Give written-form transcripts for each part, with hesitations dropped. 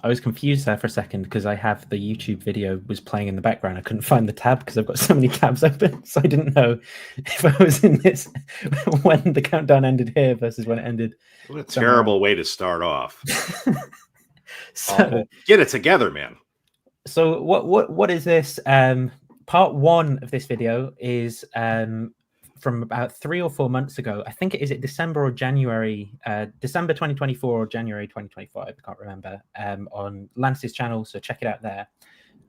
I was confused there for a second because I have the YouTube video was playing in the background. I couldn't find the tab because I've got so many tabs open. So I didn't know if I was in this when the countdown ended here versus when it ended. What a terrible way to start off. So get it together, man. So what is this? Part one of this video is from about 3 or 4 months ago. I think is it December or January, December 2024 or January 2025. I can't remember. On Lance's channel, so check it out there.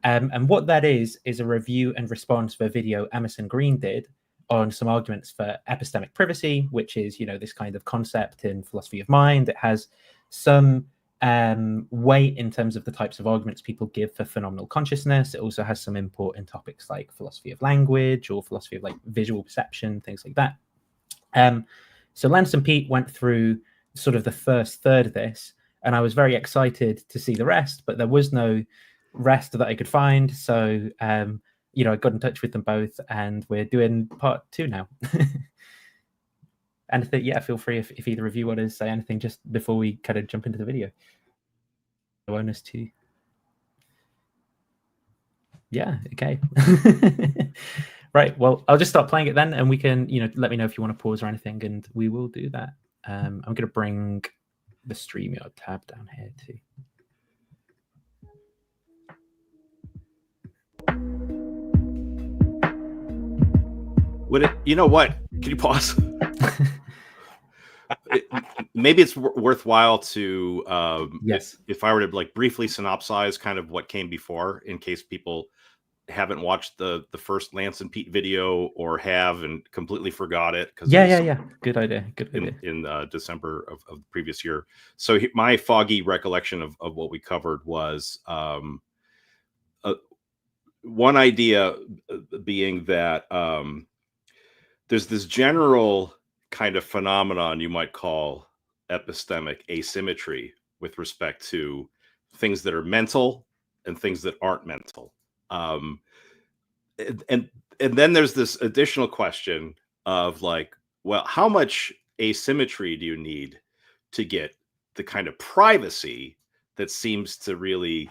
And what that is a review and response for a video Emerson Green did on some arguments for epistemic privacy, which is, you know, this kind of concept in philosophy of mind. It has some weight in terms of the types of arguments people give for phenomenal consciousness. It also has some import in topics like philosophy of language or philosophy of like visual perception, things like that. So Lance and Pete went through sort of the first third of this, and I was very excited to see the rest, but there was no rest that I could find. So, you know, I got in touch with them both, and we're doing part two now. And yeah, feel free if either of you want to say anything just before we kind of jump into the video. Bonus too. Yeah, okay. Right, well, I'll just start playing it then, and we can, you know, let me know if you want to pause or anything, and we will do that. I'm going to bring the StreamYard tab down here too. Would it, you know what? Can you pause? Maybe it's worthwhile to, yes, if I were to like briefly synopsize kind of what came before, in case people haven't watched the first Lance and Pete video or have and completely forgot it. Yeah. Good idea. In December of the previous year. So my foggy recollection of what we covered was one idea being that there's this general kind of phenomenon you might call epistemic asymmetry with respect to things that are mental and things that aren't mental. And then there's this additional question of like, well, how much asymmetry do you need to get the kind of privacy that seems to really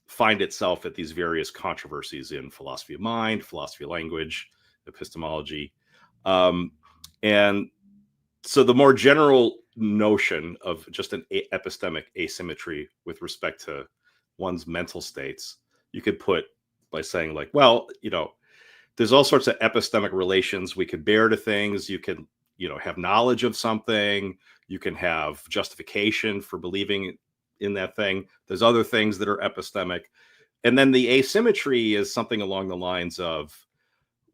find itself at these various controversies in philosophy of mind, philosophy of language, epistemology. And so the more general notion of just an epistemic asymmetry with respect to one's mental states, you could put by saying like, well, you know, there's all sorts of epistemic relations we could bear to things. You can, you know, have knowledge of something. You can have justification for believing in that thing. There's other things that are epistemic. And then the asymmetry is something along the lines of,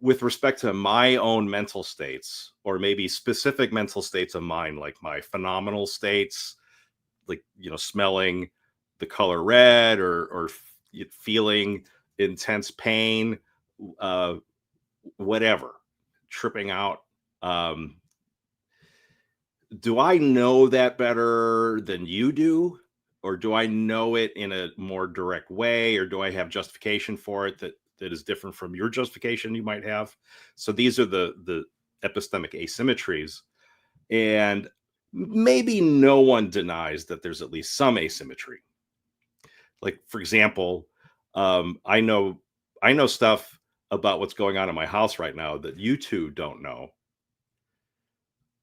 with respect to my own mental states, or maybe specific mental states of mine, like my phenomenal states, like, you know, smelling the color red or feeling intense pain, whatever, tripping out. Do I know that better than you do? Or do I know it in a more direct way? Or do I have justification for it that is different from your justification you might have? So these are the epistemic asymmetries. And maybe no one denies that there's at least some asymmetry. Like, for example, I know stuff about what's going on in my house right now that you two don't know.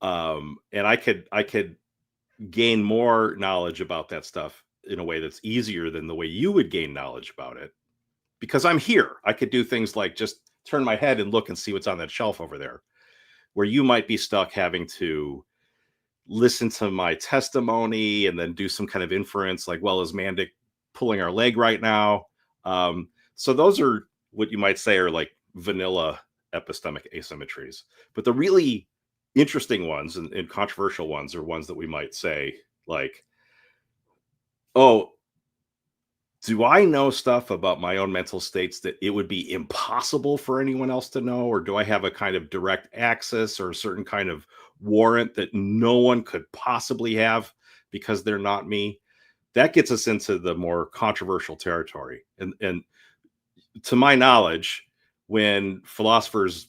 And I could gain more knowledge about that stuff in a way that's easier than the way you would gain knowledge about it, because I'm here. I could do things like just turn my head and look and see what's on that shelf over there, where you might be stuck having to listen to my testimony and then do some kind of inference like, well, is Mandik pulling our leg right now? So those are what you might say are like vanilla epistemic asymmetries. But the really interesting ones and controversial ones are ones that we might say like, oh, do I know stuff about my own mental states that it would be impossible for anyone else to know? Or do I have a kind of direct access or a certain kind of warrant that no one could possibly have because they're not me? That gets us into the more controversial territory. And to my knowledge, when philosophers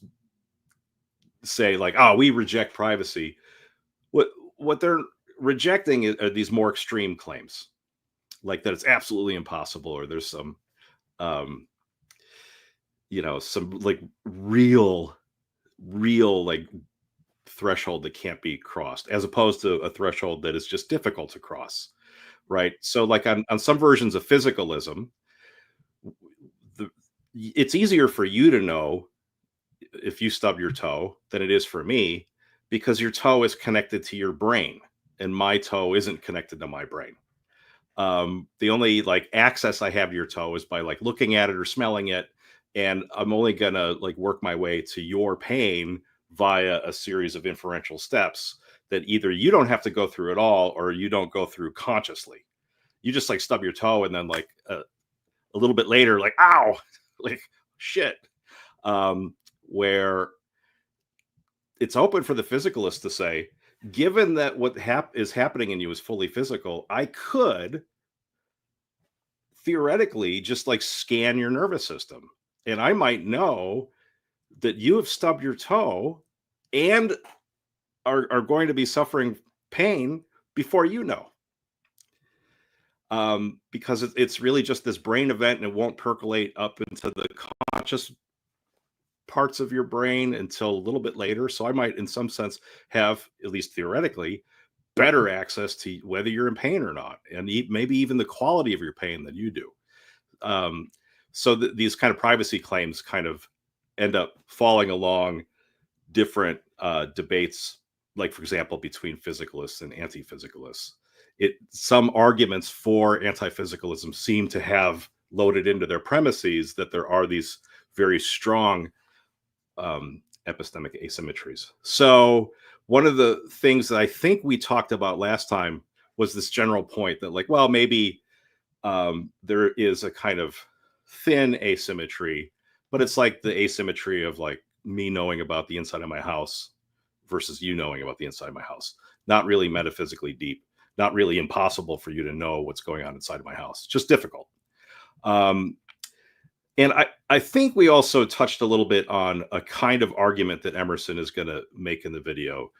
say like, oh, we reject privacy, what they're rejecting are these more extreme claims. like that it's absolutely impossible, or there's some some like real like threshold that can't be crossed, as opposed to a threshold that is just difficult to cross, right? So like on some versions of physicalism, it's easier for you to know if you stub your toe than it is for me, because your toe is connected to your brain and my toe isn't connected to my brain. The only like access I have to your toe is by like looking at it or smelling it, and I'm only gonna like work my way to your pain via a series of inferential steps that either you don't have to go through at all, or you don't go through consciously. You just like stub your toe, and then like a little bit later, like ow, like shit. Where it's open for the physicalist to say, given that what is happening in you is fully physical, I could theoretically just like scan your nervous system, and I might know that you have stubbed your toe and are going to be suffering pain before you know. Because it's really just this brain event, and it won't percolate up into the conscious parts of your brain until a little bit later. So I might, in some sense, have, at least theoretically, better access to whether you're in pain or not, and maybe even the quality of your pain than you do. So these kind of privacy claims kind of end up falling along different debates, like, for example, between physicalists and anti-physicalists. Some arguments for anti-physicalism seem to have loaded into their premises that there are these very strong epistemic asymmetries. So one of the things that I think we talked about last time was this general point that, like, well, maybe there is a kind of thin asymmetry, but it's like the asymmetry of like me knowing about the inside of my house versus you knowing about the inside of my house. Not really metaphysically deep, not really impossible for you to know what's going on inside of my house, just difficult. And I think we also touched a little bit on a kind of argument that Emerson is going to make in the video,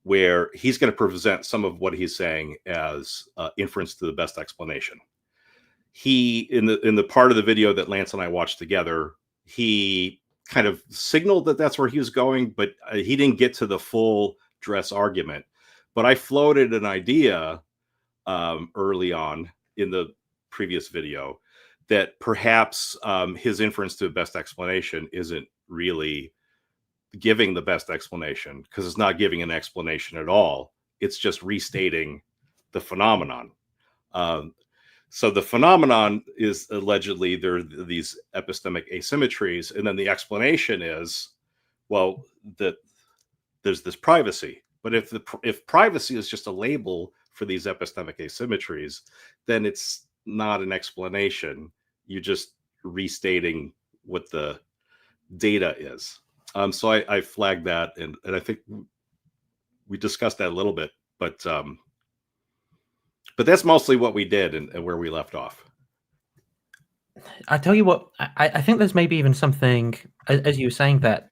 where he's going to present some of what he's saying as inference to the best explanation. He, in the part of the video that Lance and I watched together, he kind of signaled that that's where he was going, but he didn't get to the full dress argument. But I floated an idea early on in the previous video that perhaps his inference to the best explanation isn't really giving the best explanation, because it's not giving an explanation at all. It's just restating the phenomenon. So the phenomenon is allegedly there are these epistemic asymmetries, and then the explanation is, well, that there's this privacy. But if privacy is just a label for these epistemic asymmetries, then it's not an explanation. You're just restating what the data is. So I flagged that, and I think we discussed that a little bit, but that's mostly what we did and where we left off. I tell you what, I think there's maybe even something, as you were saying, that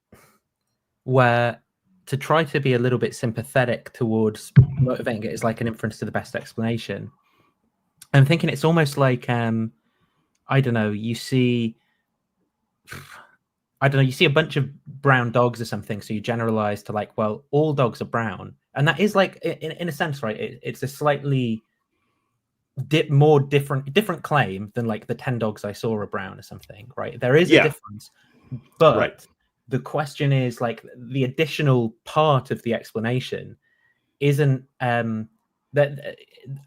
where to try to be a little bit sympathetic towards motivating it is like an inference to the best explanation. I'm thinking it's almost like, I don't know, you see a bunch of brown dogs or something, so you generalize to like, well, all dogs are brown. And that is like, in a sense, right, it's a slightly more different claim than like the 10 dogs I saw are brown or something, right? There is a difference, but right. The question is, like, the additional part of the explanation isn't that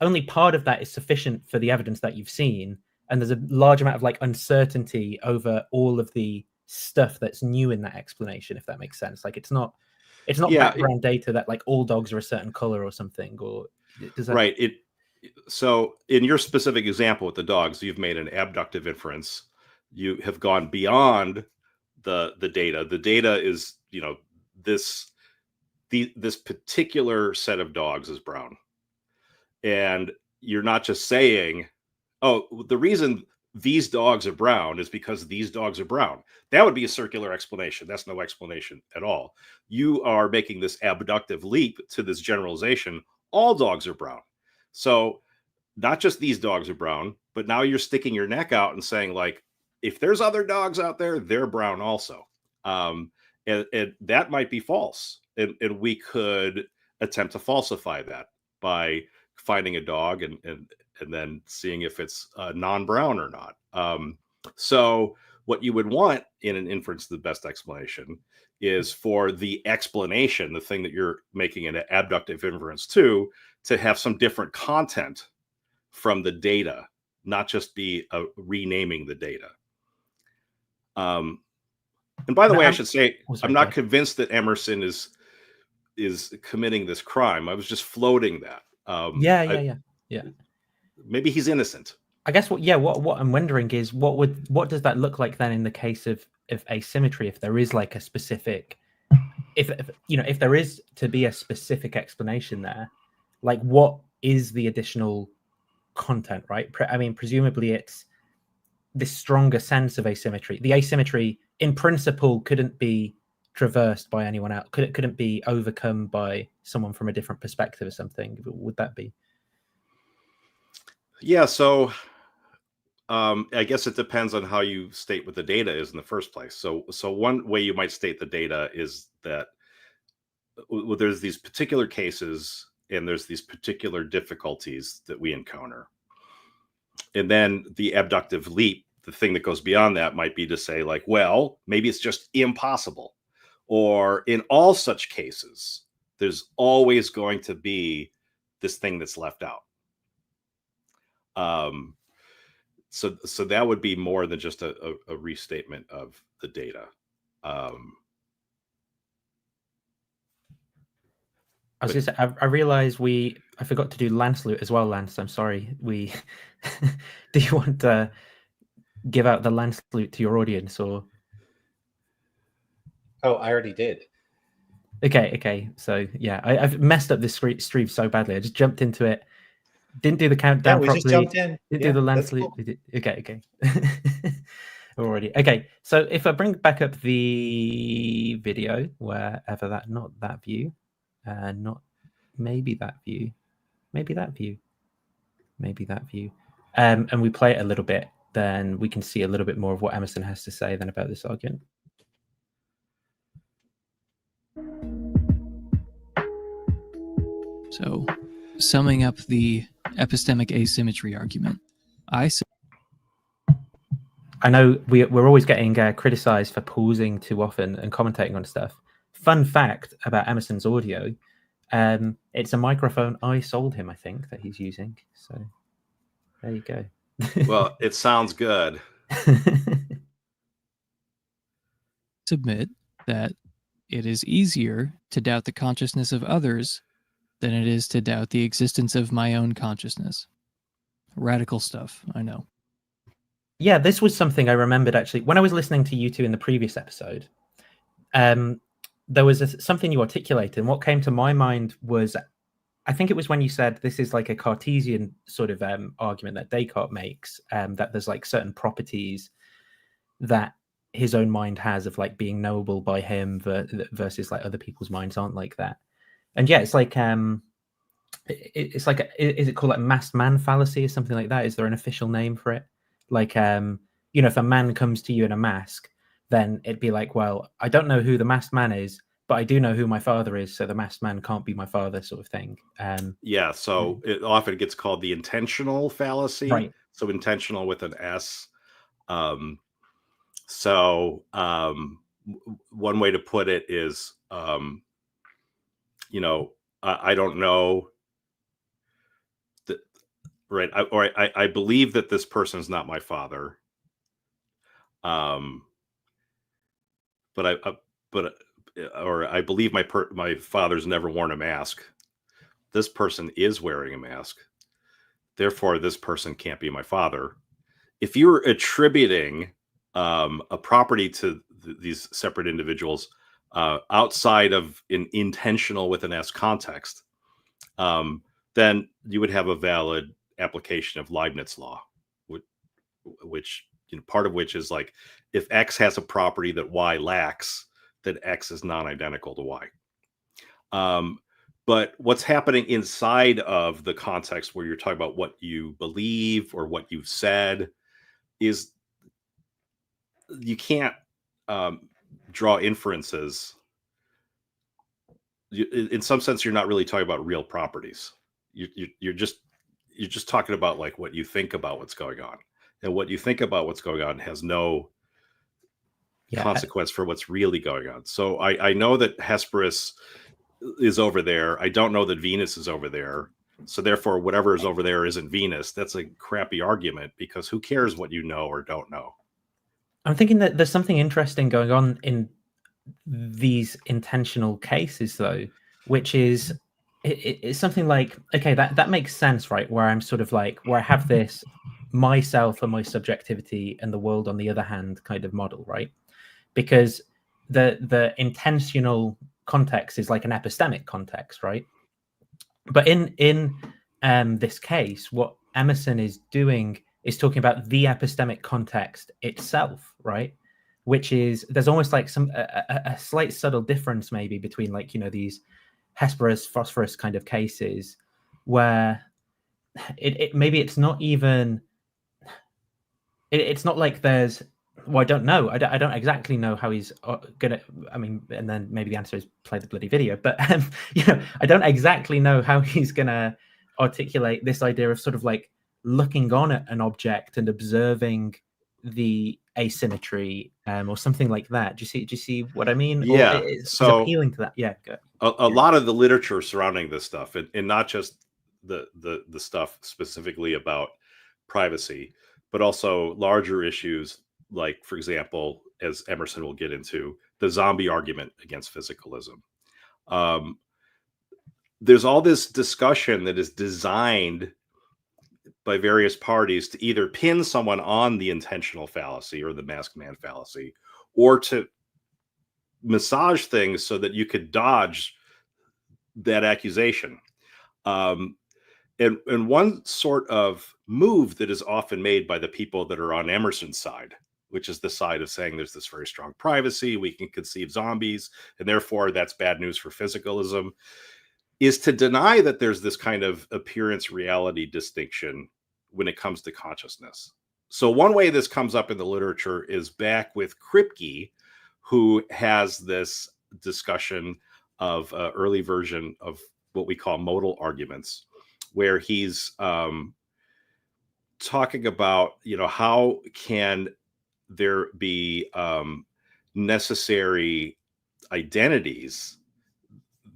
only part of that is sufficient for the evidence that you've seen, and there's a large amount of like uncertainty over all of the stuff that's new in that explanation, if that makes sense. Like, it's not background data that like all dogs are a certain color or something, or does that... Right. So in your specific example with the dogs, you've made an abductive inference. You have gone beyond the data. The data is, this particular set of dogs is brown. And you're not just saying, oh, the reason these dogs are brown is because these dogs are brown. That would be a circular explanation. That's no explanation at all. You are making this abductive leap to this generalization. All dogs are brown. So not just these dogs are brown, but now you're sticking your neck out and saying, like, if there's other dogs out there, they're brown also. And that might be false. And we could attempt to falsify that by finding a dog and then seeing if it's non-brown or not. So what you would want in an inference, the best explanation, is for the explanation, the thing that you're making an abductive inference to have some different content from the data, not just be renaming the data. And by the way, I should say, I'm not convinced that Emerson is committing this crime. I was just floating that. Yeah. Maybe he's innocent. I guess what I'm wondering is what does that look like then in the case of asymmetry, if there is like a specific, if there is to be a specific explanation there, like what is the additional content, right? I mean, presumably it's this stronger sense of asymmetry. The asymmetry in principle couldn't be traversed by anyone else. Couldn't be overcome by someone from a different perspective or something. Would that be? Yeah. So I guess it depends on how you state what the data is in the first place. So one way you might state the data is that there's these particular cases and there's these particular difficulties that we encounter. And then the abductive leap, the thing that goes beyond that, might be to say, like, well, maybe it's just impossible. Or in all such cases, there's always going to be this thing that's left out. So that would be more than just a restatement of the data. I was just, I realized I forgot to do Lance Loot as well, Lance. I'm sorry. Do you want to give out the Lance Loot to your audience, or? Oh, I already did. Okay. So yeah, I've messed up this stream so badly. I just jumped into it, didn't do the countdown properly. Just jumped in. Didn't do the Lance Loot. Cool. Okay. Already. Okay. So if I bring back up the video, wherever that, not that view, not maybe that view, maybe that view, and we play it a little bit, then we can see a little bit more of what Emerson has to say then about this argument. So, summing up the epistemic asymmetry argument, I know we're always getting criticized for pausing too often and commentating on stuff. Fun fact about Emerson's audio, it's a microphone I sold him, I think, that he's using. So there you go. Well, it sounds good. Submit that it is easier to doubt the consciousness of others than it is to doubt the existence of my own consciousness. Radical stuff, I know. Yeah, this was something I remembered actually when I was listening to you two in the previous episode. There was something you articulated, and what came to my mind was, I think it was when you said this is like a Cartesian sort of argument that Descartes makes, that there's like certain properties that his own mind has of like being knowable by him versus like other people's minds aren't like that. And yeah, it's like is it called like masked man fallacy or something like that? Is there an official name for it? Like if a man comes to you in a mask, then it'd be like, well, I don't know who the masked man is, but I do know who my father is, so the masked man can't be my father, sort of thing. Yeah, so it often gets called the intentional fallacy. Right. So intentional with an S. One way to put it is, I don't know that, right? I believe that this person's not my father. But I believe my father's never worn a mask. This person is wearing a mask. Therefore, this person can't be my father. If you're attributing a property to these separate individuals outside of an intentional with an S context, then you would have a valid application of Leibniz law, which part of which is like, if X has a property that Y lacks, then X is non-identical to Y. But what's happening inside of the context where you're talking about what you believe or what you've said is you can't draw inferences. In some sense, you're not really talking about real properties. You're just talking about like what you think about what's going on, and what you think about what's going on has no consequence for what's really going on. So I know that Hesperus is over there. I don't know that Venus is over there. So therefore, whatever is over there isn't Venus. That's a crappy argument, because who cares what you know or don't know? I'm thinking that there's something interesting going on in these intentional cases, though, which is it's something like, okay, that makes sense, right? Where I'm sort of like, where I have this myself and my subjectivity and the world on the other hand kind of model, right? Because the intentional context is like an epistemic context, right? But in this case, what Emerson is doing is talking about the epistemic context itself, right? Which is, there's almost like a slight subtle difference maybe between, like, you know, these Hesperus, Phosphorus kind of cases where it maybe it's not even, it's not like there's, well, I don't know. I don't exactly know how he's gonna. I mean, and then maybe the answer is play the bloody video. But you know, I don't exactly know how he's gonna articulate this idea of sort of like looking on at an object and observing the asymmetry, or something like that. Do you see what I mean? Yeah. Or is So appealing to that? Yeah. Good. a lot of the literature surrounding this stuff, and not just the stuff specifically about privacy, but also larger issues like, for example, as Emerson will get into, the zombie argument against physicalism. There's all this discussion that is designed by various parties to either pin someone on the intentional fallacy or the masked man fallacy, or to massage things so that you could dodge that accusation. And one sort of move that is often made by the people that are on Emerson's side, which is the side of saying there's this very strong privacy, we can conceive zombies, and therefore that's bad news for physicalism, is to deny that there's this kind of appearance reality distinction when it comes to consciousness. So one way this comes up in the literature is back with Kripke, who has this discussion of an early version of what we call modal arguments, where he's talking about, you know, how can there be necessary identities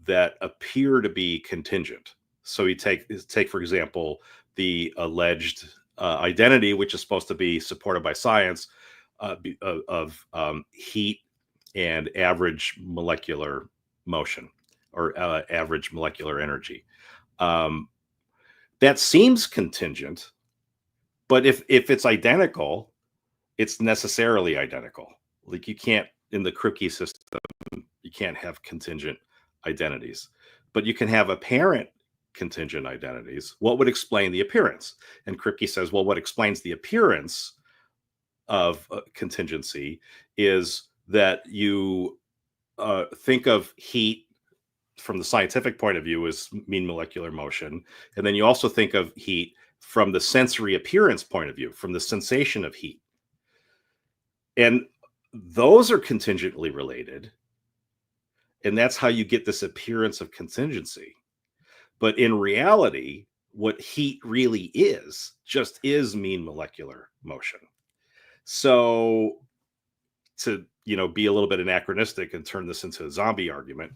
that appear to be contingent. So you take for example, the alleged identity, which is supposed to be supported by science, of heat and average molecular motion, or average molecular energy. That seems contingent, but if it's identical, it's necessarily identical. Like, you can't, in the Kripke system, you can't have contingent identities, but you can have apparent contingent identities. What would explain the appearance? And Kripke says, well, what explains the appearance of contingency is that you think of heat from the scientific point of view as mean molecular motion, and then you also think of heat from the sensory appearance point of view, from the sensation of heat. And those are contingently related. And that's how you get this appearance of contingency. But in reality, what heat really is just is mean molecular motion. So to, you know, be a little bit anachronistic and turn this into a zombie argument,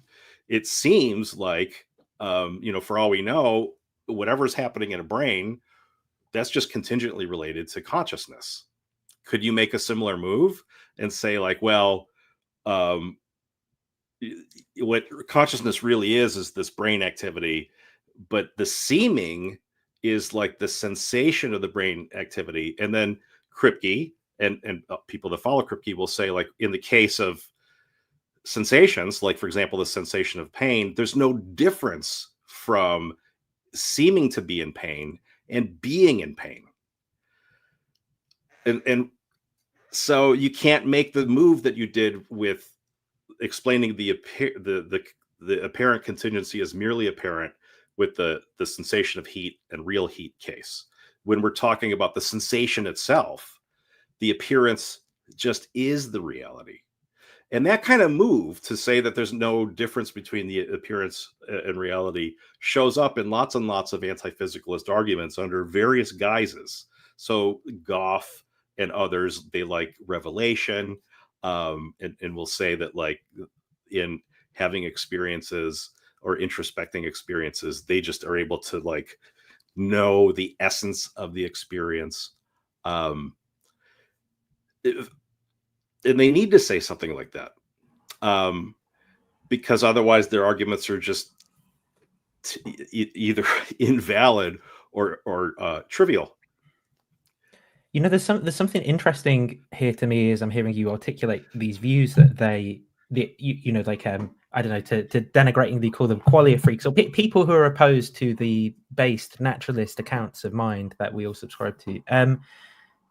it seems like, you know, for all we know, whatever's happening in a brain, that's just contingently related to consciousness. Could you make a similar move and say, like, well, what consciousness really is this brain activity, but the seeming is like the sensation of the brain activity? And then Kripke and people that follow Kripke will say, like, in the case of sensations, like, for example, the sensation of pain, there's no difference from seeming to be in pain and being in pain. And so you can't make the move that you did with explaining the the apparent contingency is merely apparent with the sensation of heat and real heat case. When we're talking about the sensation itself, the appearance just is the reality. And that kind of move to say that there's no difference between the appearance and reality shows up in lots and lots of anti-physicalist arguments under various guises. So Goff and others, they like revelation, and will say that like in having experiences or introspecting experiences, they just are able to like know the essence of the experience. And they need to say something like that, because otherwise their arguments are just either invalid or trivial. You know, there's something interesting here to me as I'm hearing you articulate these views that you know, like I don't know, to denigratingly call them qualia freaks or people who are opposed to the based naturalist accounts of mind that we all subscribe to.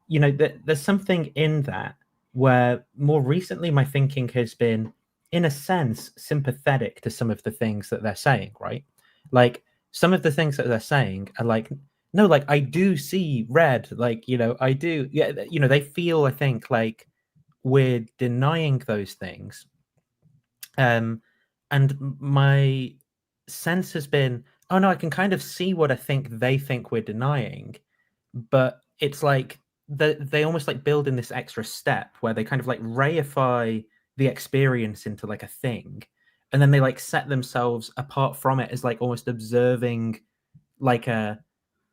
You know, there's something in that where more recently my thinking has been, in a sense, sympathetic to some of the things that they're saying, right? Like some of the things that they're saying are like, no, like I do see red, like, you know, I do. Yeah, you know, they feel, I think, like we're denying those things. And my sense has been, oh no, I can kind of see what I think they think we're denying, but it's like they almost like build in this extra step where they kind of like reify the experience into like a thing, and then they like set themselves apart from it as like almost observing like a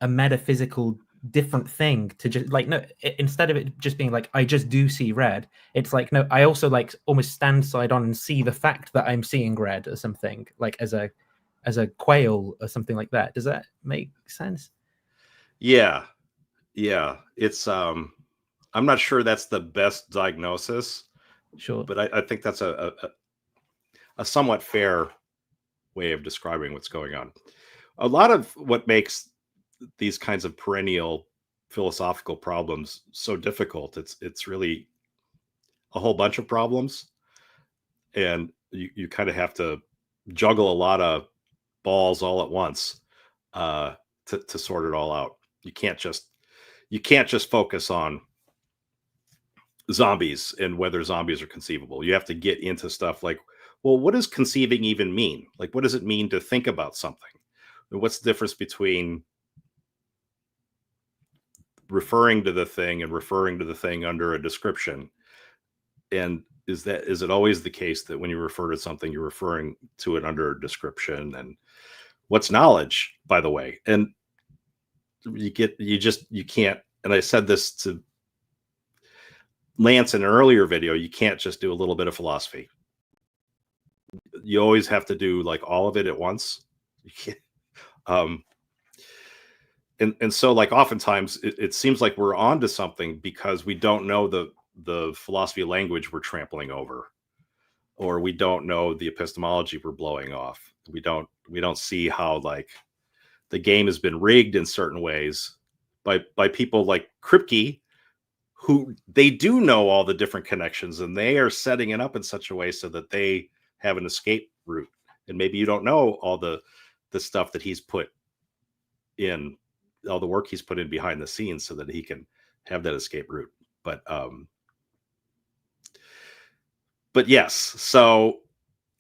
metaphysical different thing, to just like, no, instead of it just being like I just do see red, it's like, no, I also like almost stand side on and see the fact that I'm seeing red or something, like as a quail or something like that. Does that make sense? Yeah. It's I'm not sure that's the best diagnosis, Sure. but I think that's a somewhat fair way of describing what's going on. A lot of what makes these kinds of perennial philosophical problems so difficult, it's really a whole bunch of problems, and you kind of have to juggle a lot of balls all at once to sort it all out. You can't just focus on zombies and whether zombies are conceivable. You have to get into stuff like, well, what does conceiving even mean? Like, what does it mean to think about something? And what's the difference between referring to the thing and referring to the thing under a description? And is it always the case that when you refer to something, you're referring to it under a description? And what's knowledge, by the way? And you can't, and I said this to Lance in an earlier video, you can't just do a little bit of philosophy. You always have to do like all of it at once. You can't, and so like oftentimes it seems like we're onto something because we don't know the philosophy language we're trampling over, or we don't know the epistemology we're blowing off. We don't see how like the game has been rigged in certain ways by people like Kripke, who they do know all the different connections, and they are setting it up in such a way so that they have an escape route. And maybe you don't know all the stuff that he's put in, all the work he's put in behind the scenes so that he can have that escape route. But yes, so,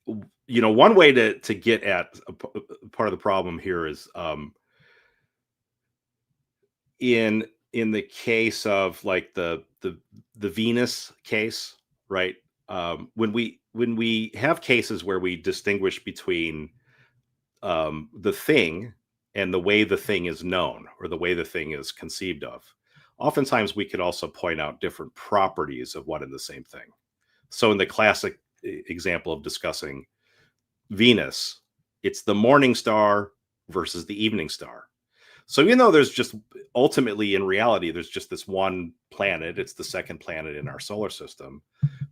you know, one way to get at a part of the problem here is in the case of like the Venus case, right? When we have cases where we distinguish between the thing and the way the thing is known or the way the thing is conceived of, oftentimes we could also point out different properties of one and the same thing. So in the classic example of discussing Venus, it's the morning star versus the evening star. So even though there's just ultimately in reality, there's just this one planet, it's the second planet in our solar system,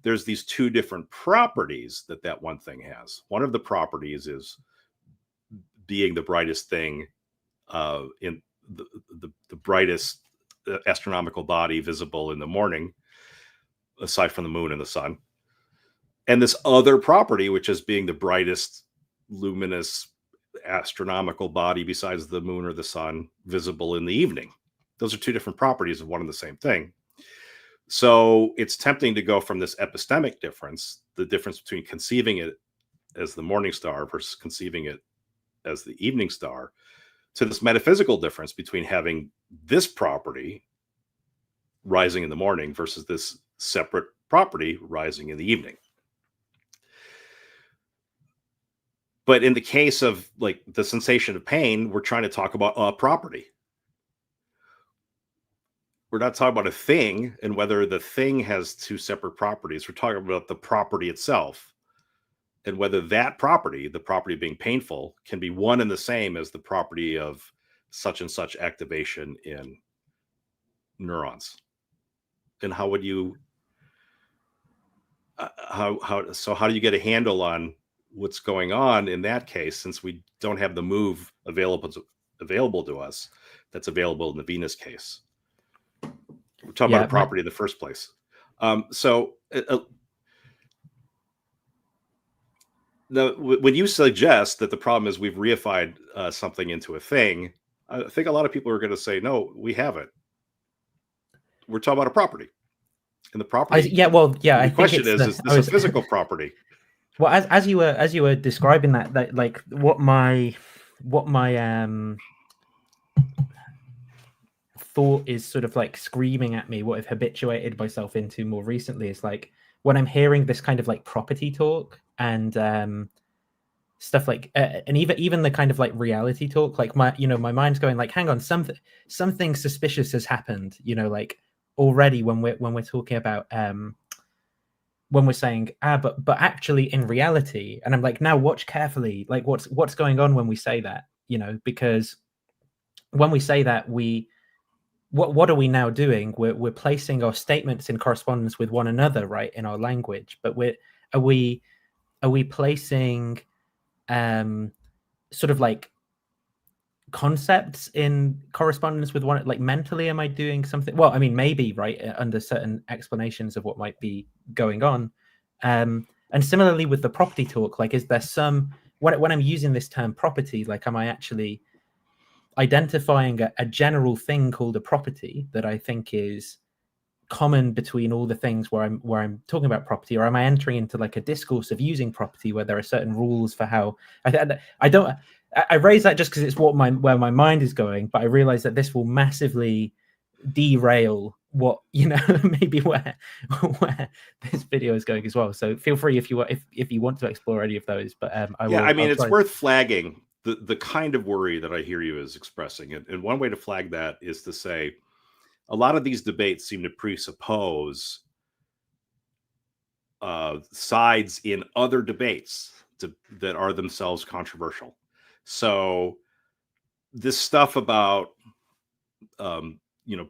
there's these two different properties that one thing has. One of the properties is being the brightest thing in the brightest astronomical body visible in the morning, aside from the moon and the sun. And this other property, which is being the brightest luminous astronomical body besides the moon or the sun visible in the evening. Those are two different properties of one and the same thing. So it's tempting to go from this epistemic difference, the difference between conceiving it as the morning star versus conceiving it as the evening star, to this metaphysical difference between having this property rising in the morning versus this separate property rising in the evening. But in the case of like the sensation of pain, we're trying to talk about a property. We're not talking about a thing and whether the thing has two separate properties. We're talking about the property itself and whether that property, the property being painful, can be one and the same as the property of such and such activation in neurons. And how would you, how do you get a handle on what's going on in that case, since we don't have the move available to us that's available in the Venus case? We're talking about a property in the first place. When you suggest that the problem is we've reified something into a thing, I think a lot of people are going to say, no, we haven't. We're talking about a property. And the property. The question is this a physical property? Well, as you were describing that like what my thought is sort of like screaming at me, what I've habituated myself into more recently is like when I'm hearing this kind of like property talk and stuff like and even the kind of like reality talk, like my mind's going like, hang on, something suspicious has happened, like already when we're talking about when we're saying but actually in reality, and I'm like, now watch carefully, like what's going on when we say that, because when we say that, what are we now doing? We're placing our statements in correspondence with one another, right, in our language. But are we placing sort of like concepts in correspondence with one, like mentally? Am I doing something? Well, I mean, maybe, right, under certain explanations of what might be going on. And similarly with the property talk, like, is there some, when I'm using this term property, like, am I actually identifying a general thing called a property that I think is common between all the things where I'm talking about property, or am I entering into like a discourse of using property where there are certain rules for how I raise that just because it's where my mind is going, but I realize that this will massively derail what maybe where this video is going as well. So feel free if you want to explore any of those, but it's worth flagging the kind of worry that I hear you as expressing. And one way to flag that is to say, a lot of these debates seem to presuppose sides in other debates that are themselves controversial. So this stuff about,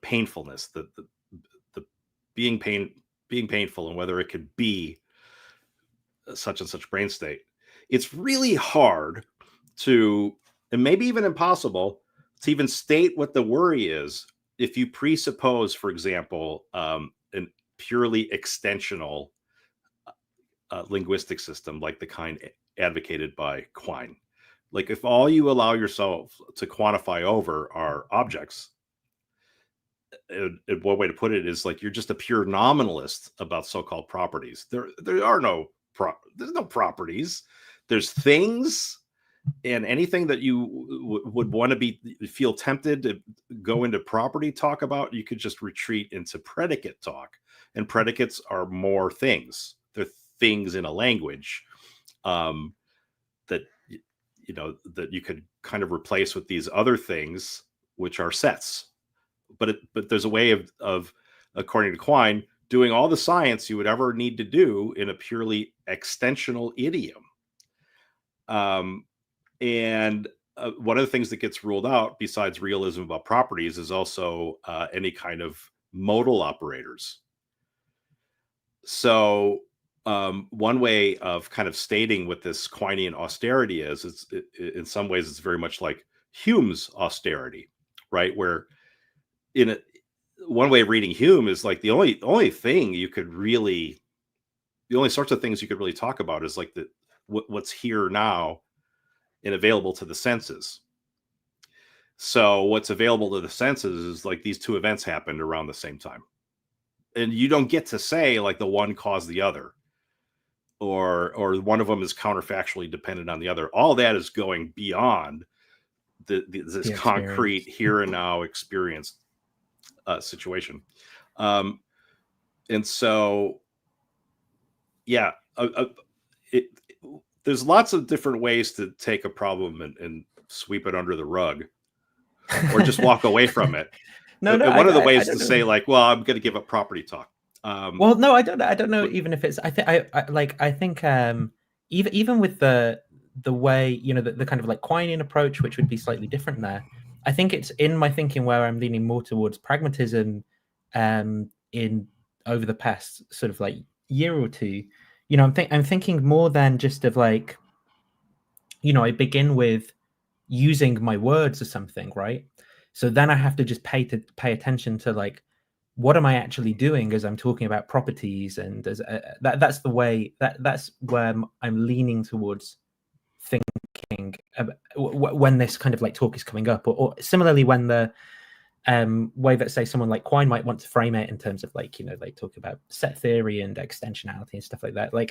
painfulness, the being painful and whether it could be such and such brain state, it's really hard to, and maybe even impossible, to even state what the worry is if you presuppose, for example, an purely extensional linguistic system like the kind advocated by Quine. Like, if all you allow yourself to quantify over are objects, one way to put it is like you're just a pure nominalist about so-called properties. There's no properties. There's things. And anything that you would want to feel tempted to go into property talk about, you could just retreat into predicate talk. And predicates are more things. They're things in a language that you could kind of replace with these other things, which are sets. But there's a way of, according to Quine, doing all the science you would ever need to do in a purely extensional idiom. And one of the things that gets ruled out, besides realism about properties, is also any kind of modal operators. So one way of kind of stating what this Quinean austerity is, in some ways, it's very much like Hume's austerity, right? Where one way of reading Hume is like the only thing you could really, the only sorts of things you could really talk about is like what's here now and available to the senses. So what's available to the senses is like these two events happened around the same time. And you don't get to say like the one caused the other, or one of them is counterfactually dependent on the other. All that is going beyond this concrete here and now experience situation. And so, yeah, there's lots of different ways to take a problem and sweep it under the rug, or just walk away from it. One of the ways to say like, well, I'm going to give up property talk. Well, no, I don't know. Even if it's, I think even with the way, you know, the kind of like Quinean approach, which would be slightly different there. I think it's in my thinking where I'm leaning more towards pragmatism, in over the past sort of like year or two. You know, I'm thinking more than just of like, you know, I begin with using my words or something, right? So then I have to just pay attention to like, what am I actually doing as I'm talking about properties, and as that's the way that's where I'm leaning towards thinking about when this kind of like talk is coming up, or similarly when the way that say someone like Quine might want to frame it in terms of like, you know, they talk about set theory and extensionality and stuff like that, like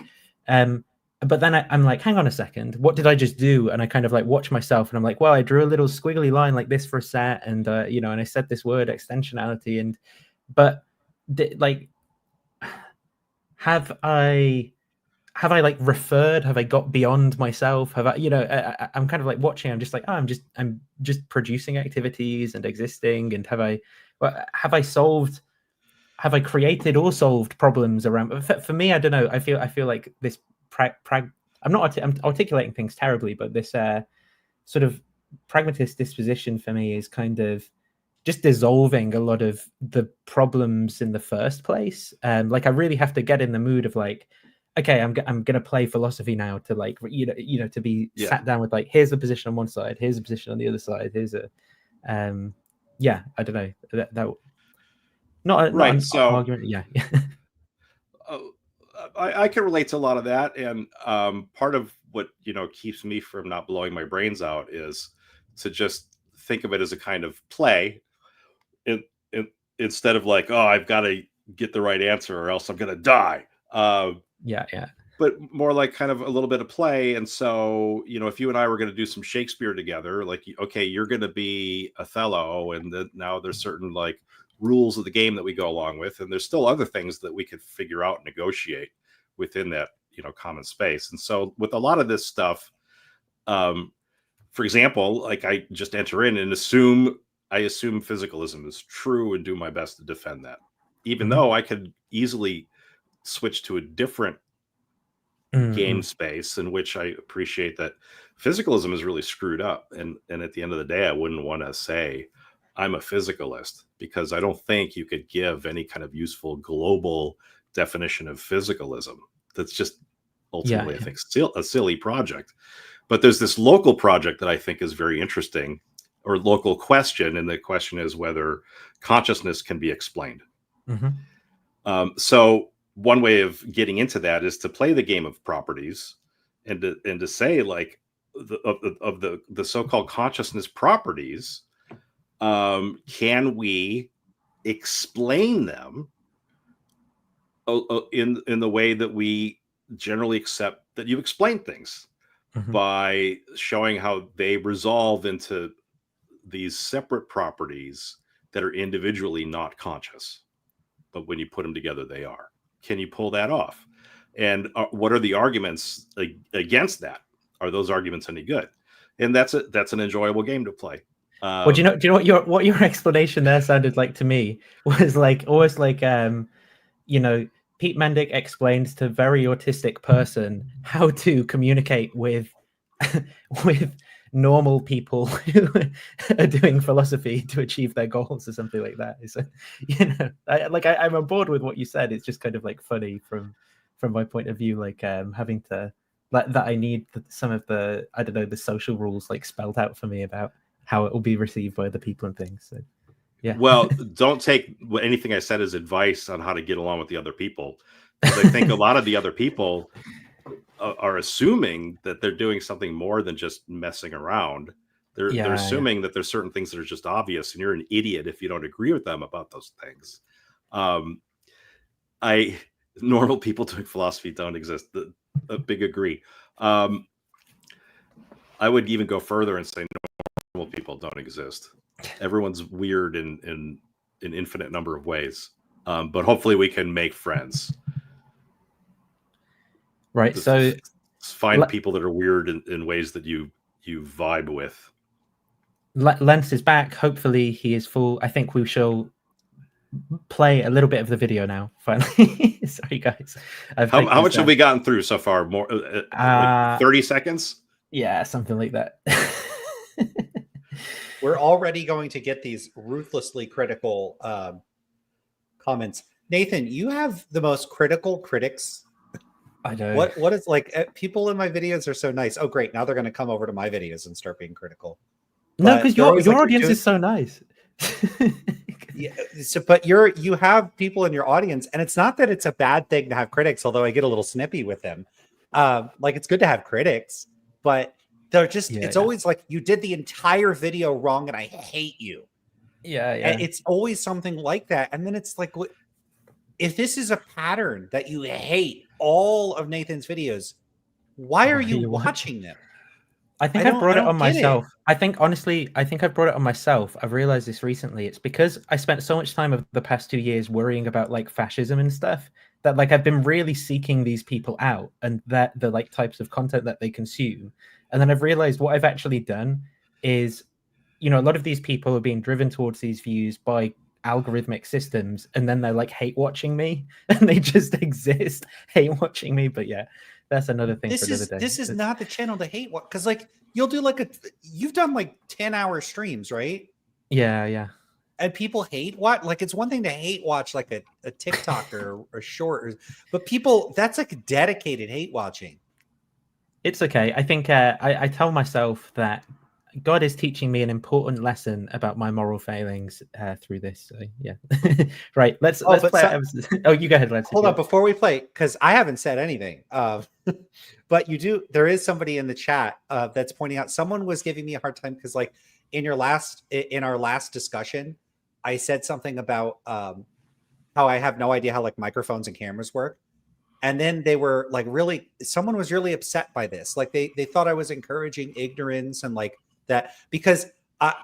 but then I'm like, hang on a second, what did I just do? And I kind of like watch myself and I'm like, well, I drew a little squiggly line like this for a set, and you know, and I said this word extensionality, and but like, have I like referred? Have I got beyond myself? Have I, you know, I'm kind of like watching. I'm just like, oh, I'm just producing activities and existing. And have I solved? Have I created or solved problems around? For me, I don't know. I feel like this I'm articulating things terribly, but this sort of pragmatist disposition for me is kind of just dissolving a lot of the problems in the first place. Like I really have to get in the mood of like, okay, I'm gonna play philosophy now, to like, you know, to be sat down with like, here's the position on one side, here's the position on the other side, here's a, yeah, I don't know, that not an argument, yeah. I can relate to a lot of that, and part of what, you know, keeps me from not blowing my brains out is to just think of it as a kind of play, instead of like, oh, I've got to get the right answer or else I'm gonna die. Yeah. But more like kind of a little bit of play. And so, you know, if you and I were going to do some Shakespeare together, like, okay, you're going to be Othello, and now there's certain like rules of the game that we go along with, and there's still other things that we could figure out and negotiate within that, you know, common space. And so with a lot of this stuff, for example, like I just enter in and assume physicalism is true and do my best to defend that, even though I could easily switch to a different game space in which I appreciate that physicalism is really screwed up. And at the end of the day, I wouldn't want to say I'm a physicalist, because I don't think you could give any kind of useful global definition of physicalism. That's just ultimately, I think, still a silly project. But there's this local project that I think is very interesting, or local question. And the question is whether consciousness can be explained. So one way of getting into that is to play the game of properties, and to say like the so-called consciousness properties, can we explain them in the way that we generally accept that you explain things, by showing how they resolve into these separate properties that are individually not conscious, but when you put them together, they are. Can you pull that off? And what are the arguments against that? Are those arguments any good? And that's an enjoyable game to play. Well, do you know what your explanation there sounded like to me was like almost like, you know, Pete Mandik explains to a very autistic person how to communicate with normal people who are doing philosophy to achieve their goals, or something like that. So, you know, I'm on board with what you said. It's just kind of like funny from my point of view, like having to that I need some of the, I don't know, the social rules like spelled out for me about how it will be received by other people and things. So yeah. Well, don't take anything I said as advice on how to get along with the other people, because I think a lot of the other people are assuming that they're doing something more than just messing around. They're assuming that there's certain things that are just obvious, and you're an idiot if you don't agree with them about those things. Normal people doing philosophy don't exist. A big agree. I would even go further and say normal people don't exist. Everyone's weird in an infinite number of ways. But hopefully we can make friends. Right. So find people that are weird in ways that you vibe with. Lance is back. Hopefully he is full. I think we shall play a little bit of the video now. Finally, sorry guys. How much have we gotten through so far? More like 30 seconds? Yeah, something like that. We're already going to get these ruthlessly critical comments. Nathan, you have the most critical critics. I know. What is like people in my videos are so nice. Oh, great. Now they're going to come over to my videos and start being critical. No, because your audience is so nice. Yeah, so, but you have people in your audience, and it's not that it's a bad thing to have critics, although I get a little snippy with them. Like it's good to have critics, but they're just it's always like you did the entire video wrong and I hate you. Yeah. And it's always something like that. And then it's like, if this is a pattern that you hate all of Nathan's videos, why are you watching them? I think I brought it on myself. I think honestly, I've brought it on myself. I've realized this recently. It's because I spent so much time over the past 2 years worrying about like fascism and stuff that like I've been really seeking these people out and that the like types of content that they consume. And then I've realized what I've actually done is, you know, a lot of these people are being driven towards these views by algorithmic systems, and then they're like hate watching me and they just exist hate watching me. But yeah, that's another thing for another day. This is not the channel to hate what, because like you'll do like you've done like 10-hour streams, right? Yeah. And people hate what? Like it's one thing to hate watch like a TikTok or short, but people, that's like dedicated hate watching. It's okay. I think I tell myself that God is teaching me an important lesson about my moral failings through this. So yeah, right. Let's play. Oh, you go ahead. Hold on before we play, because I haven't said anything. But you do. There is somebody in the chat that's pointing out. Someone was giving me a hard time because, like, in our last discussion, I said something about how I have no idea how like microphones and cameras work. And then they were like someone was really upset by this. Like they thought I was encouraging ignorance and like that, because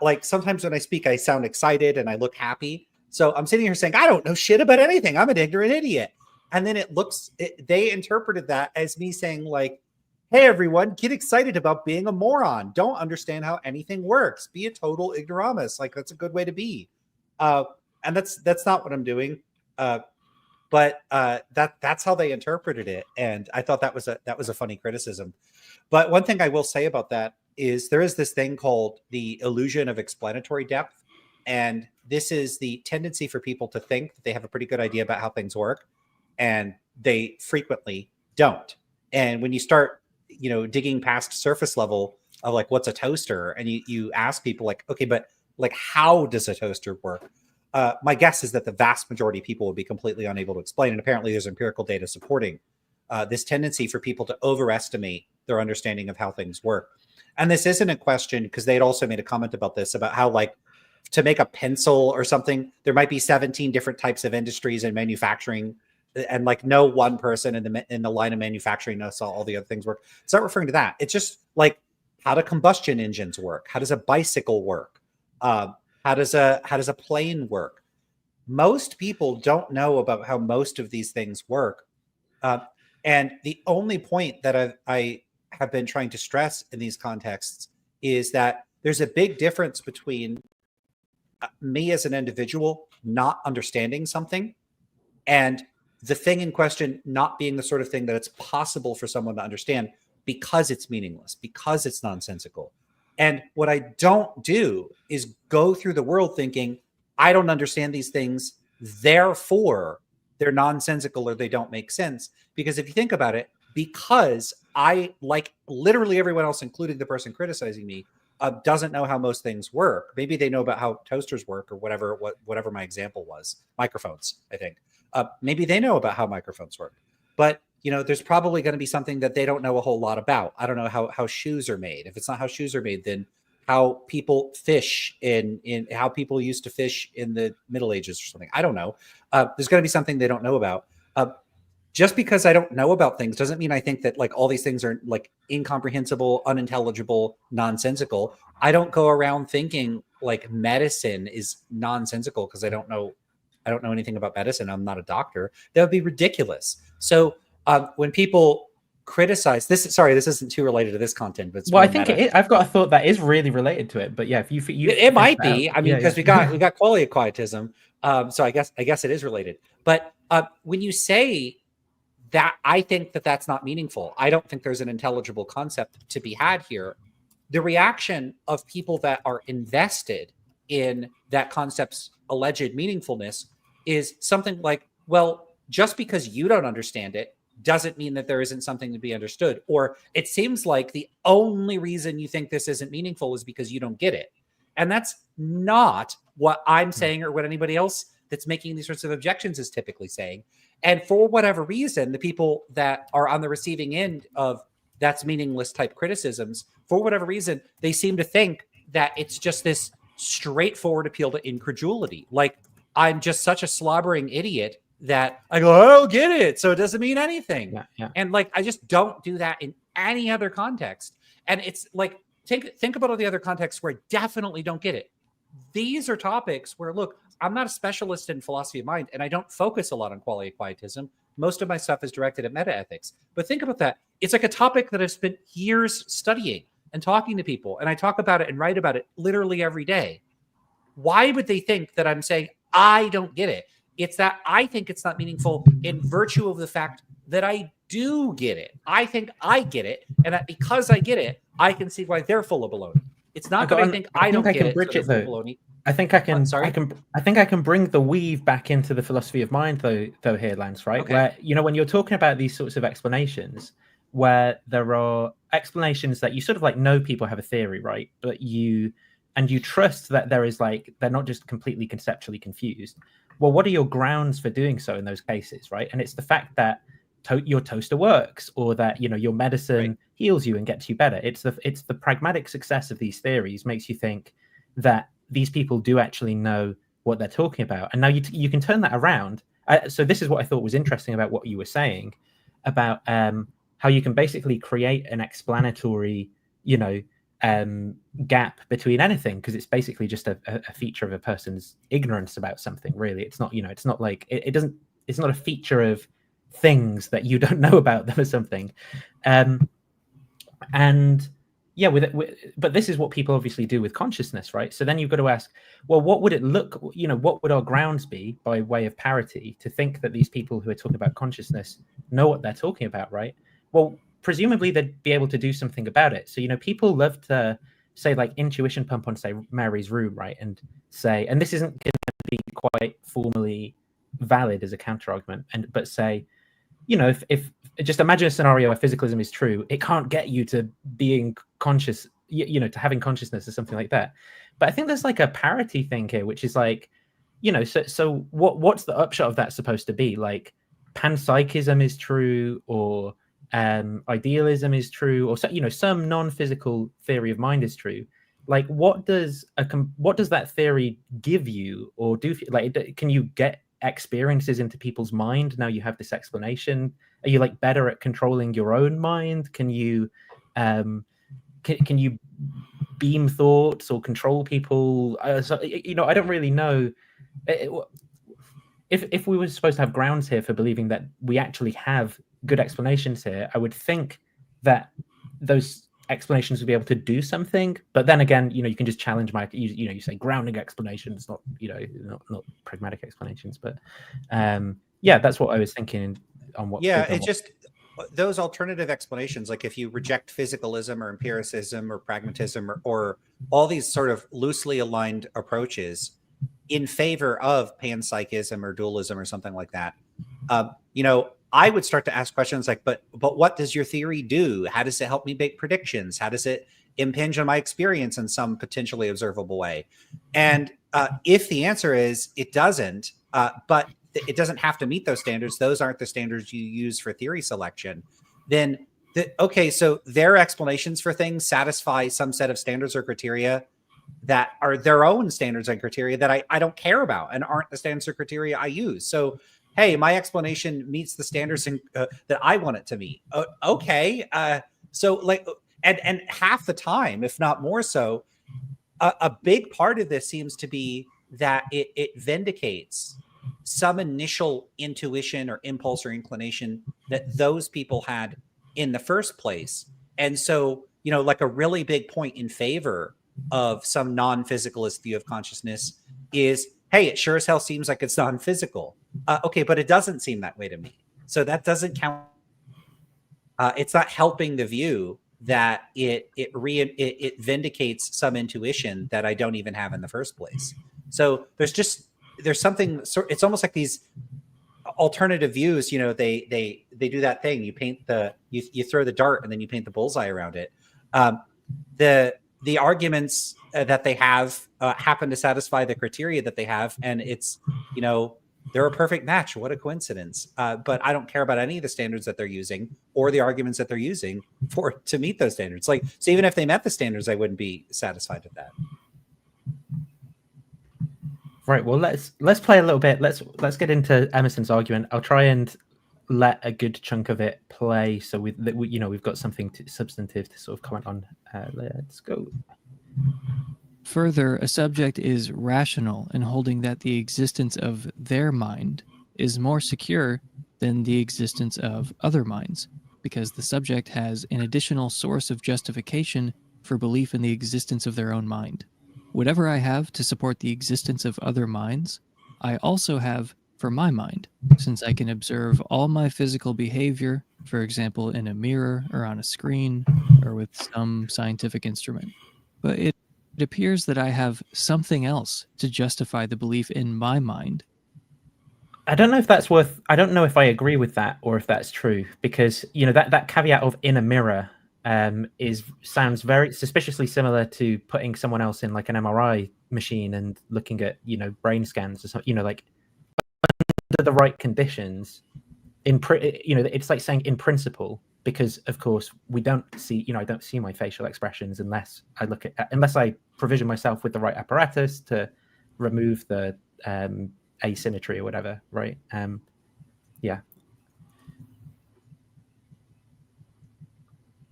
like sometimes when I speak, I sound excited and I look happy. So I'm sitting here saying, I don't know shit about anything. I'm an ignorant idiot. And then they interpreted that as me saying like, hey, everyone, get excited about being a moron. Don't understand how anything works. Be a total ignoramus. Like that's a good way to be. And that's not what I'm doing. But that's how they interpreted it, and I thought that was a funny criticism. But one thing I will say about that is there is this thing called the illusion of explanatory depth, and this is the tendency for people to think that they have a pretty good idea about how things work, and they frequently don't. And when you start, digging past surface level of like what's a toaster, and you ask people like, okay, but like how does a toaster work? My guess is that the vast majority of people would be completely unable to explain. And apparently there's empirical data supporting this tendency for people to overestimate their understanding of how things work. And this isn't a question, because they had also made a comment about this, about how like to make a pencil or something, there might be 17 different types of industries and manufacturing. And like no one person in the line of manufacturing knows how all the other things work. It's not referring to that. It's just like, how do combustion engines work? How does a bicycle work? How does a plane work? Most people don't know about how most of these things work. And the only point that I have been trying to stress in these contexts is that there's a big difference between me as an individual not understanding something and the thing in question not being the sort of thing that it's possible for someone to understand because it's meaningless, because it's nonsensical. And what I don't do is go through the world thinking, I don't understand these things, therefore they're nonsensical or they don't make sense. Because if you think about it, because I, like literally everyone else, including the person criticizing me, doesn't know how most things work. Maybe they know about how toasters work or whatever my example was. Microphones, I think. Maybe they know about how microphones work. But there's probably going to be something that they don't know a whole lot about. I don't know how shoes are made. If it's not how shoes are made, then how people fish in how people used to fish in the Middle Ages or something. I don't know. There's going to be something they don't know about. Just because I don't know about things doesn't mean I think that like all these things are like incomprehensible, unintelligible, nonsensical. I don't go around thinking like medicine is nonsensical because I don't know anything about medicine. I'm not a doctor. That would be ridiculous. So when people criticize this, sorry, this isn't too related to this content, but it's well, I more think meta. I've got a thought that is really related to it. But yeah, if you It might finish that be. out. I mean, Yeah, because yeah. we got quality quietism. So I guess it is related. But when you say that, I think that that's not meaningful. I don't think there's an intelligible concept to be had here. The reaction of people that are invested in that concept's alleged meaningfulness is something like, well, just because you don't understand it doesn't mean that there isn't something to be understood. Or it seems like the only reason you think this isn't meaningful is because you don't get it. And that's not what I'm saying or what anybody else that's making these sorts of objections is typically saying. And for whatever reason, the people that are on the receiving end of that's meaningless type criticisms, for whatever reason, they seem to think that it's just this straightforward appeal to incredulity. Like, I'm just such a slobbering idiot that I go, I don't get it, so it doesn't mean anything. Yeah, yeah. And like, I just don't do that in any other context. And it's like, think about all the other contexts where I definitely don't get it. These are topics where, look, I'm not a specialist in philosophy of mind, and I don't focus a lot on quality quietism. Most of my stuff is directed at metaethics. But think about that. It's like a topic that I've spent years studying and talking to people, and I talk about it and write about it literally every day. Why would they think that I'm saying I don't get it? It's that I think it's not meaningful in virtue of the fact that I do get it. I think I get it, and that because I get it, I can see why they're full of baloney. It's not that I think I don't get it, so they're full of baloney. I think I can. Sorry? I think I can bring the weave back into the philosophy of mind, though here, Lance. Right, Okay. where when you're talking about these sorts of explanations, where there are explanations that you sort of like know people have a theory, right? But you trust that there is like they're not just completely conceptually confused. Well, what are your grounds for doing so in those cases, right? And it's the fact that your toaster works, or that your medicine heals you and gets you better. It's the pragmatic success of these theories makes you think that these people do actually know what they're talking about. And now you can turn that around. So this is what I thought was interesting about what you were saying about how you can basically create an explanatory, gap between anything, because it's basically just a feature of a person's ignorance about something. Really, it's not. It's not like it doesn't. It's not a feature of things that you don't know about them or something. And yeah, but this is what people obviously do with consciousness, right? So then you've got to ask, well, what would it look, what would our grounds be by way of parity to think that these people who are talking about consciousness know what they're talking about, right? Well, presumably they'd be able to do something about it. So, people love to say like intuition pump on, say, Mary's room, right? And say, and this isn't going to be quite formally valid as a counter argument, but say, if just imagine a scenario where physicalism is true, it can't get you to being conscious, to having consciousness or something like that. But I think there's like a parity thing here, which is like, so what's the upshot of that supposed to be? Like panpsychism is true, or idealism is true, or some non-physical theory of mind is true. Like what does that theory give you, or do like can you get experiences into people's mind now you have this explanation? Are you like better at controlling your own mind? Can you can you beam thoughts or control people? I don't really know if we were supposed to have grounds here for believing that we actually have good explanations here. I would think that those explanations would be able to do something, but then again, you can just challenge my you say grounding explanations, not not pragmatic explanations. But yeah, that's what I was thinking on what. Yeah, it just those alternative explanations, like if you reject physicalism or empiricism or pragmatism or all these sort of loosely aligned approaches in favor of panpsychism or dualism or something like that, I would start to ask questions like, but what does your theory do? How does it help me make predictions? How does it impinge on my experience in some potentially observable way? And if the answer is it doesn't, but it doesn't have to meet those standards. Those aren't the standards you use for theory selection. Then, okay, so their explanations for things satisfy some set of standards or criteria that are their own standards and criteria that I don't care about and aren't the standards or criteria I use. So, hey, my explanation meets the standards that I want it to meet. Okay. So like, and half the time, if not more so, a big part of this seems to be that it vindicates some initial intuition or impulse or inclination that those people had in the first place. And so, you know, like a really big point in favor of some non-physicalist view of consciousness is, hey, it sure as hell seems like it's non-physical. Okay, but it doesn't seem that way to me. So that doesn't count. It's not helping the view that it vindicates some intuition that I don't even have in the first place. So there's something. It's almost like these alternative views. You know, they do that thing. You paint you throw the dart and then you paint the bullseye around it. The arguments that they have happen to satisfy the criteria that they have, and it's, you know, they're a perfect match. What a coincidence. But I don't care about any of the standards that they're using or the arguments that they're using to meet those standards. Like, so even if they met the standards, I wouldn't be satisfied with that. Right. Well, let's play a little bit. Let's get into Emerson's argument. I'll try and let a good chunk of it play, so we've got something substantive to sort of comment on. Let's go. Further, a subject is rational in holding that the existence of their mind is more secure than the existence of other minds, because the subject has an additional source of justification for belief in the existence of their own mind. Whatever I have to support the existence of other minds, I also have for my mind, since I can observe all my physical behavior, for example, in a mirror or on a screen or with some scientific instrument. But it appears that I have something else to justify the belief in my mind. I don't know if I agree with that or if that's true, because, you know, that caveat of in a mirror sounds very suspiciously similar to putting someone else in like an MRI machine and looking at, you know, brain scans or something, you know, like under the right conditions, it's like saying in principle, because of course we don't see, you know, I don't see my facial expressions unless I provision myself with the right apparatus to remove the asymmetry or whatever, right? Yeah.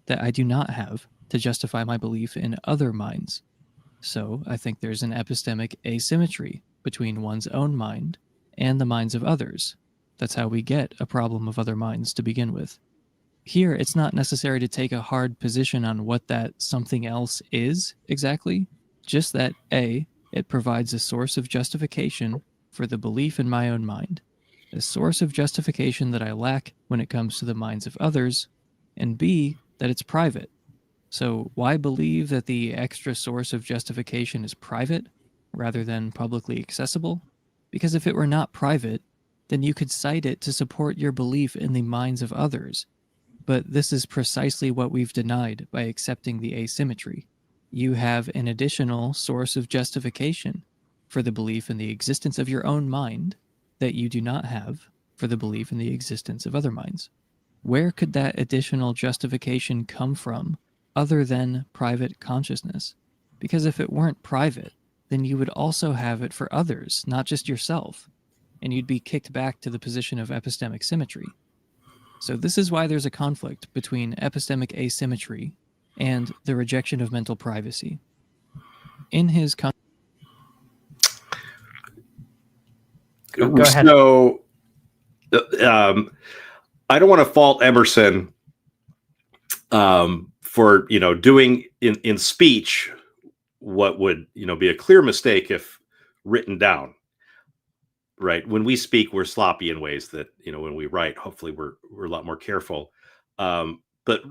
That I do not have to justify my belief in other minds. So I think there's an epistemic asymmetry between one's own mind and the minds of others. That's how we get a problem of other minds to begin with. Here, it's not necessary to take a hard position on what that something else is exactly, just that A, it provides a source of justification for the belief in my own mind, a source of justification that I lack when it comes to the minds of others, and B, that it's private. So why believe that the extra source of justification is private rather than publicly accessible? Because if it were not private, then you could cite it to support your belief in the minds of others. But this is precisely what we've denied by accepting the asymmetry. You have an additional source of justification for the belief in the existence of your own mind that you do not have for the belief in the existence of other minds. Where could that additional justification come from other than private consciousness? Because if it weren't private, then you would also have it for others, not just yourself, and you'd be kicked back to the position of epistemic symmetry. So this is why there's a conflict between epistemic asymmetry and the rejection of mental privacy. In his Go ahead. So I don't want to fault Emerson for, you know, doing in speech what would, you know, be a clear mistake if written down. Right. When we speak, we're sloppy in ways that, you know, when we write, hopefully we're a lot more careful. But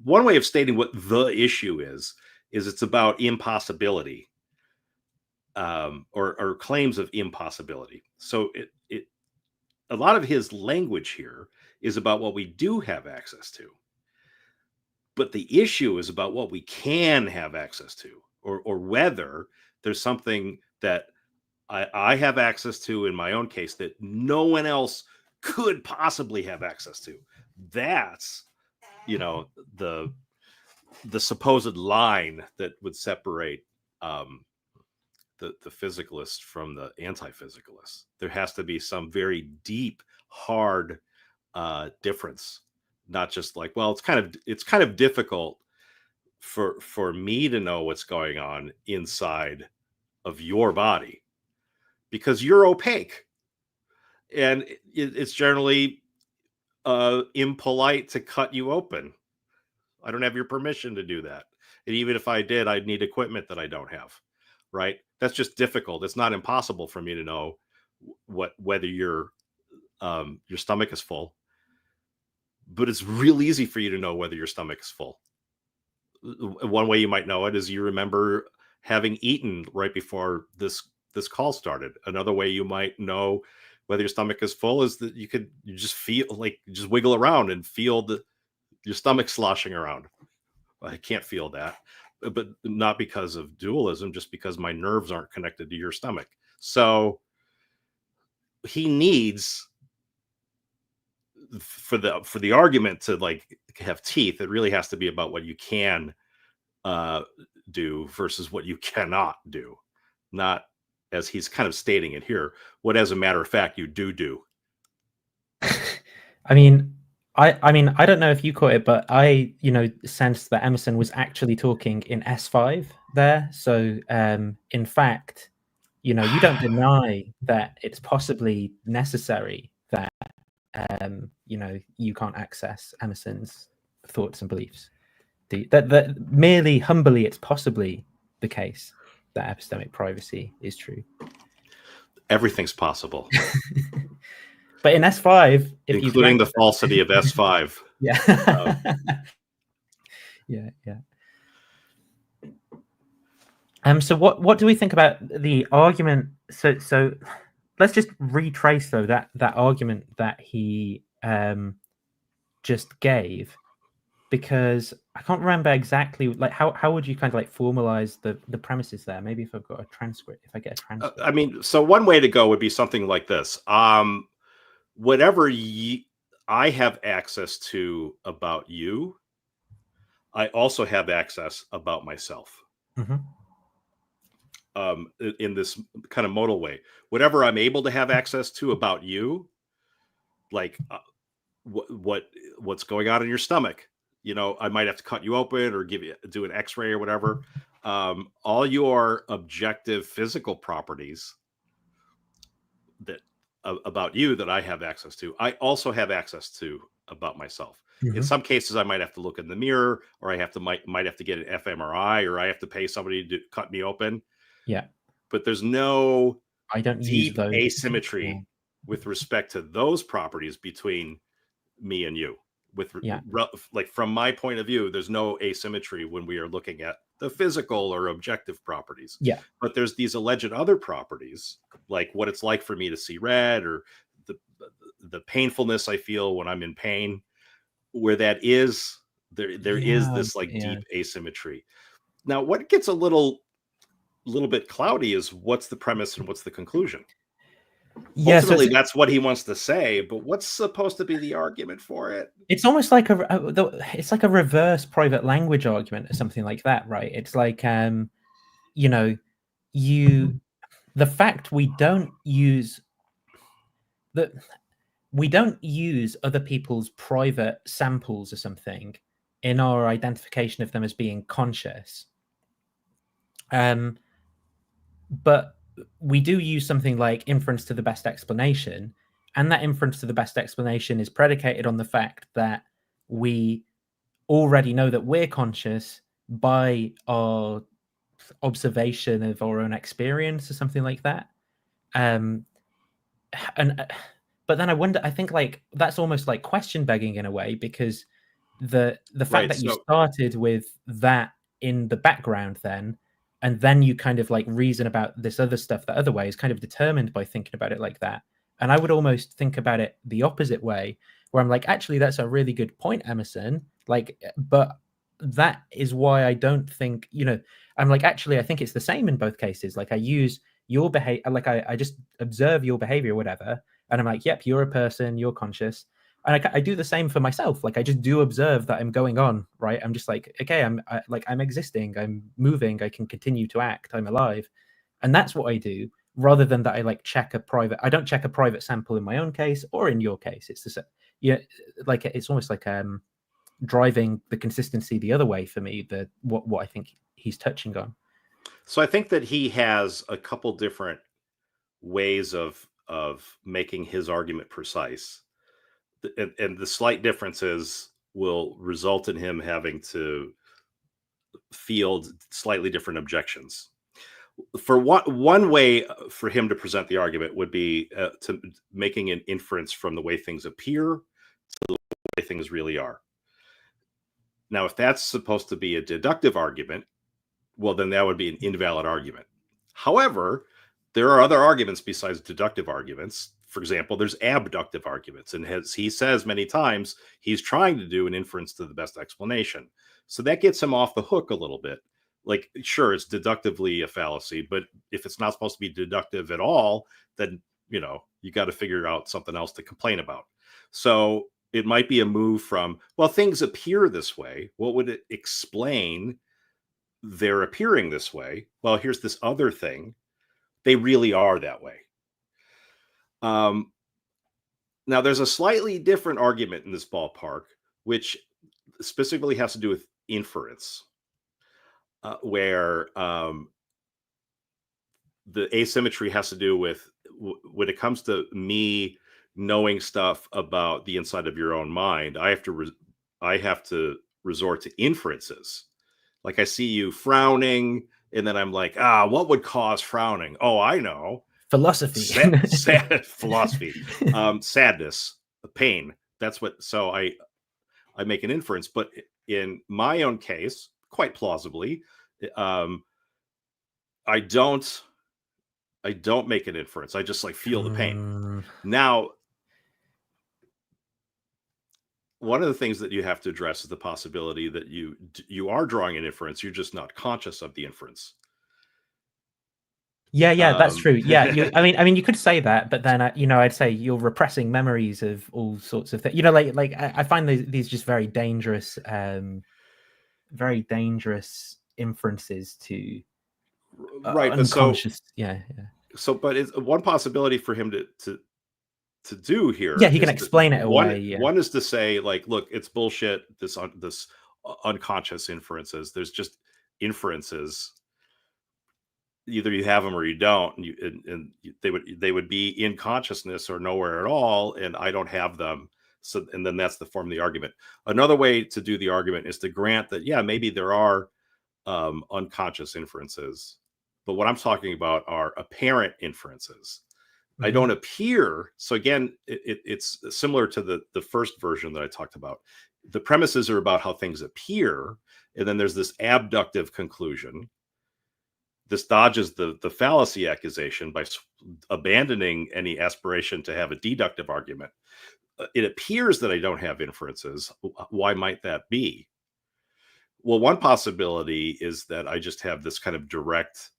one way of stating what the issue is it's about impossibility, or claims of impossibility. So a lot of his language here is about what we do have access to. But the issue is about what we can have access to, or whether there's something that I have access to in my own case that no one else could possibly have access to. That's, you know, the supposed line that would separate the physicalist from the anti-physicalist. There has to be some very deep, hard difference, not just like, well, it's kind of difficult for me to know what's going on inside of your body because you're opaque, and it's generally impolite to cut you open. I don't have your permission to do that, and even if I did, I'd need equipment that I don't have. Right? That's just difficult. It's not impossible for me to know whether your stomach is full, but it's real easy for you to know whether your stomach is full. One way you might know it is you remember having eaten right before this call started. Another way you might know whether your stomach is full is that you just feel like you just wiggle around and feel your stomach sloshing around. I can't feel that, but not because of dualism, just because my nerves aren't connected to your stomach. So he needs for the argument to like have teeth, it really has to be about what you can do versus what you cannot do, not as he's kind of stating it here, what as a matter of fact you do. I mean, I don't know if you caught it, but I, sensed that Emerson was actually talking in S5 there. So, in fact, you don't deny that it's possibly necessary that, you can't access Emerson's thoughts and beliefs. That merely humbly, it's possibly the case that epistemic privacy is true. Everything's possible. But in S5, including the falsity of S5. Yeah. Yeah. So what do we think about the argument? So let's just retrace though that argument that he just gave, because I can't remember exactly like how would you kind of like formalize the premises there? Maybe if I've got a transcript, if I get a transcript. I mean, so one way to go would be something like this. Whatever I have access to about you, I also have access about myself. Mm-hmm. In this kind of modal way, whatever I'm able to have access to about you, like what's going on in your stomach, I might have to cut you open or do an X-ray or whatever. All your objective physical properties that about you that I have access to, I also have access to about myself. Mm-hmm. In some cases, I might have to look in the mirror, or I might have to get an fMRI, or I have to pay somebody to cut me open. Yeah, but there's no deep asymmetry with respect to those properties between me and you. Like from my point of view, there's no asymmetry when we are looking at the physical or objective properties. Yeah, but there's these alleged other properties, like what it's like for me to see red, or the painfulness I feel when I'm in pain, where that is there is this like deep asymmetry. Now, what gets a little bit cloudy is what's the premise and what's the conclusion. Ultimately, that's what he wants to say, but what's supposed to be the argument for it? It's almost like it's like a reverse private language argument or something like that, right? It's like the fact we don't use other people's private samples or something in our identification of them as being conscious. But we do use something like inference to the best explanation, and that inference to the best explanation is predicated on the fact that we already know that we're conscious by our observation of our own experience or something like that. But then I think like that's almost like question begging in a way, because the fact that you started with that in the background then, and then you kind of like reason about this other stuff that other way is kind of determined by thinking about it like that. And I would almost think about it the opposite way, where I'm like, actually, that's a really good point, Emerson. Like, but that is why I don't think, I'm like, actually, I think it's the same in both cases. Like I use your behavior, like I just observe your behavior or whatever, and I'm like, yep, you're a person, you're conscious. And I do the same for myself. Like I just do observe that I'm going on, right? I'm just like, okay, I'm existing, I'm moving, I can continue to act, I'm alive. And that's what I do, rather than that I like check a private, I don't check a private sample in my own case or in your case. It's just, yeah, like it's almost like driving the consistency the other way for me, what I think he's touching on. So I think that he has a couple different ways of making his argument precise. And the slight differences will result in him having to field slightly different objections. For one way for him to present the argument would be to making an inference from the way things appear to the way things really are. Now, if that's supposed to be a deductive argument, well, then that would be an invalid argument. However, there are other arguments besides deductive arguments. For example, there's abductive arguments. And as he says many times, he's trying to do an inference to the best explanation. So that gets him off the hook a little bit. Like, sure, it's deductively a fallacy, but if it's not supposed to be deductive at all, then, you know, you got to figure out something else to complain about. So it might be a move from, well, things appear this way. What would it explain they're appearing this way? Well, here's this other thing. They really are that way. Now, there's a slightly different argument in this ballpark, which specifically has to do with inference, where the asymmetry has to do with when it comes to me knowing stuff about the inside of your own mind. I have to resort to inferences. Like I see you frowning, and then I'm like, what would cause frowning? Oh, I know. Philosophy. Philosophy. Sadness, pain. That's what. So I make an inference, but in my own case, quite plausibly, I don't make an inference. I just like feel the pain. Now, one of the things that you have to address is the possibility that you are drawing an inference. You're just not conscious of the inference. Yeah, that's true. Yeah, I mean, you could say that, but then I'd say you're repressing memories of all sorts of things. Like I find these just very dangerous inferences to right, unconscious. But it's one possibility for him to do here. Yeah, he can explain it away. One is to say, like, look, it's bullshit. This unconscious inferences. There's just inferences. Either you have them or you don't, and they would be in consciousness or nowhere at all, and I don't have them. So, and then that's the form of the argument. Another way to do the argument is to grant that, yeah, maybe there are unconscious inferences, but what I'm talking about are apparent inferences. Mm-hmm. I don't appear. So again, it's similar to the first version that I talked about. The premises are about how things appear, and then there's this abductive conclusion. This dodges the fallacy accusation by abandoning any aspiration to have a deductive argument. It appears that I don't have inferences. Why might that be? Well, one possibility is that I just have this kind of direct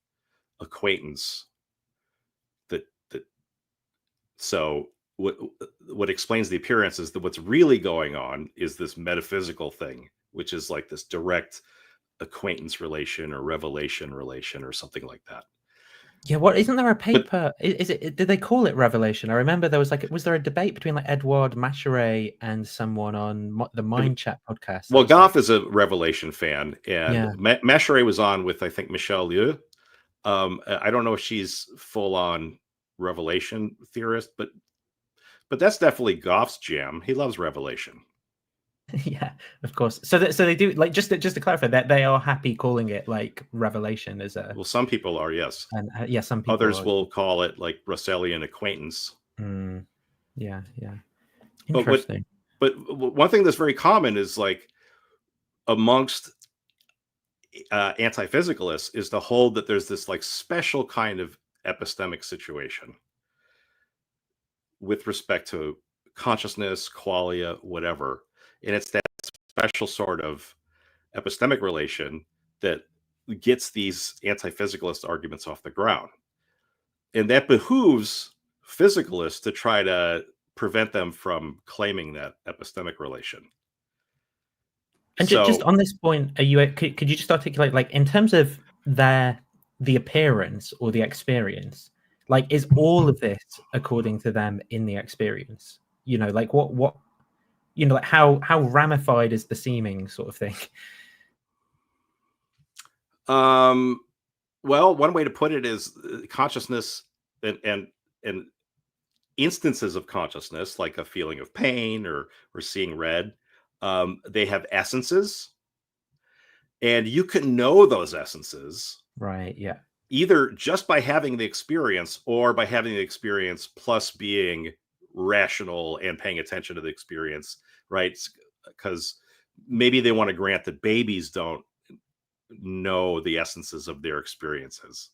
acquaintance so what explains the appearance is that what's really going on is this metaphysical thing, which is like this direct acquaintance relation or revelation relation or something like that. Yeah, isn't there a paper? Did they call it revelation? I remember there was was there a debate between like Edouard Macheray and someone on the Mind Chat podcast? Well, Goff is a revelation fan, and Macheray was on with, I think, Michelle Liu. I don't know if she's full on revelation theorist, but that's definitely Goff's jam. He loves revelation. Yeah, of course. So they do, like, just to clarify, that they are happy calling it like revelation as a. Well, some people are, yes, and some people. Others will call it like Russellian acquaintance. Yeah. Interesting. But one thing that's very common is like amongst anti-physicalists is to hold that there's this like special kind of epistemic situation with respect to consciousness, qualia, whatever. And it's that special sort of epistemic relation that gets these anti-physicalist arguments off the ground. And that behooves physicalists to try to prevent them from claiming that epistemic relation. And just on this point, are you could you just articulate, like, in terms of the appearance or the experience, like, is all of this according to them in the experience? You know, like what you know, like how ramified is the seeming sort of thing? Well, one way to put it is consciousness and instances of consciousness, like a feeling of pain or seeing red. They have essences, and you can know those essences, Right. Yeah. either just by having the experience or by having the experience plus being rational and paying attention to the experience, right? Because maybe they want to grant that babies don't know the essences of their experiences,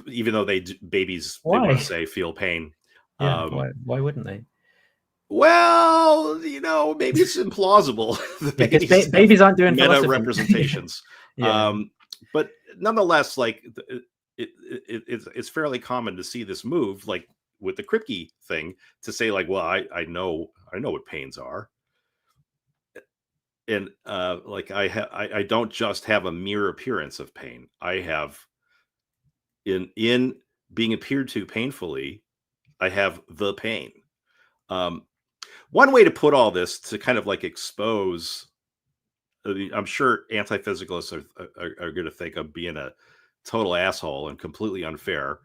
even though babies, they want to say, feel pain. Yeah. Why wouldn't they? Well, maybe it's implausible. Yeah, because babies aren't doing meta philosophy. representations. Yeah. But nonetheless, like it's fairly common to see this move, like with the Kripke thing, to say like, well, I know what pains are, and like I don't just have a mere appearance of pain. I have in being appeared to painfully, I have the pain. One way to put all this to kind of like expose, I'm sure anti-physicalists are going to think I'm being a total asshole and completely unfair,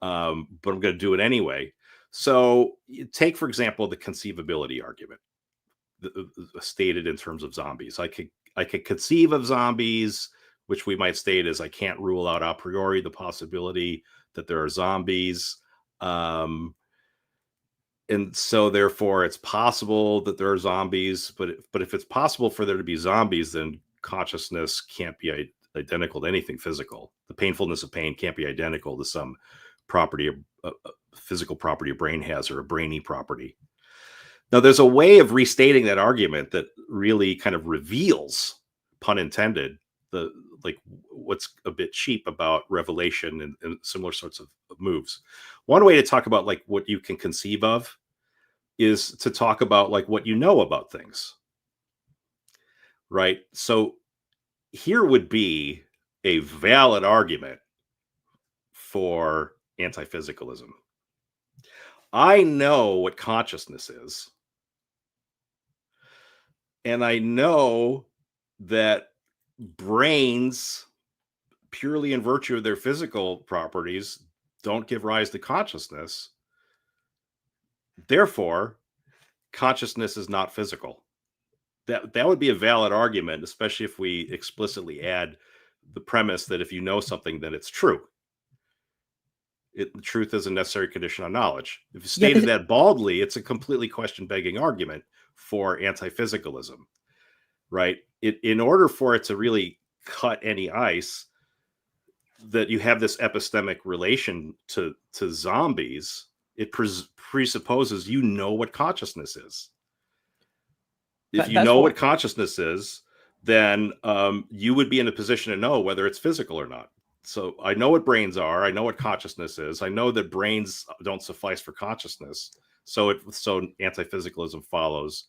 but I'm going to do it anyway. So take, for example, the conceivability argument stated in terms of zombies. I could conceive of zombies, which we might state as I can't rule out a priori the possibility that there are zombies. And so therefore it's possible that there are zombies, but if it's possible for there to be zombies, then consciousness can't be identical to anything physical. The painfulness of pain can't be identical to some property, a physical property a brain has, or a brainy property. Now, there's a way of restating that argument that really kind of reveals, pun intended, what's a bit cheap about revelation and similar sorts of moves. One way to talk about like what you can conceive of is to talk about like what you know about things, right? So here would be a valid argument for anti-physicalism. I know what consciousness is, and I know that brains, purely in virtue of their physical properties, don't give rise to consciousness. Therefore, consciousness is not physical. That would be a valid argument, especially if we explicitly add the premise that if you know something, then it's true. Truth is a necessary condition on knowledge. If you stated that baldly, it's a completely question-begging argument for anti-physicalism, right? In order for it to really cut any ice, that you have this epistemic relation to zombies, it presupposes you know what consciousness is. If you know what consciousness is, then you would be in a position to know whether it's physical or not. So I know what brains are. I know what consciousness is. I know that brains don't suffice for consciousness. So anti-physicalism follows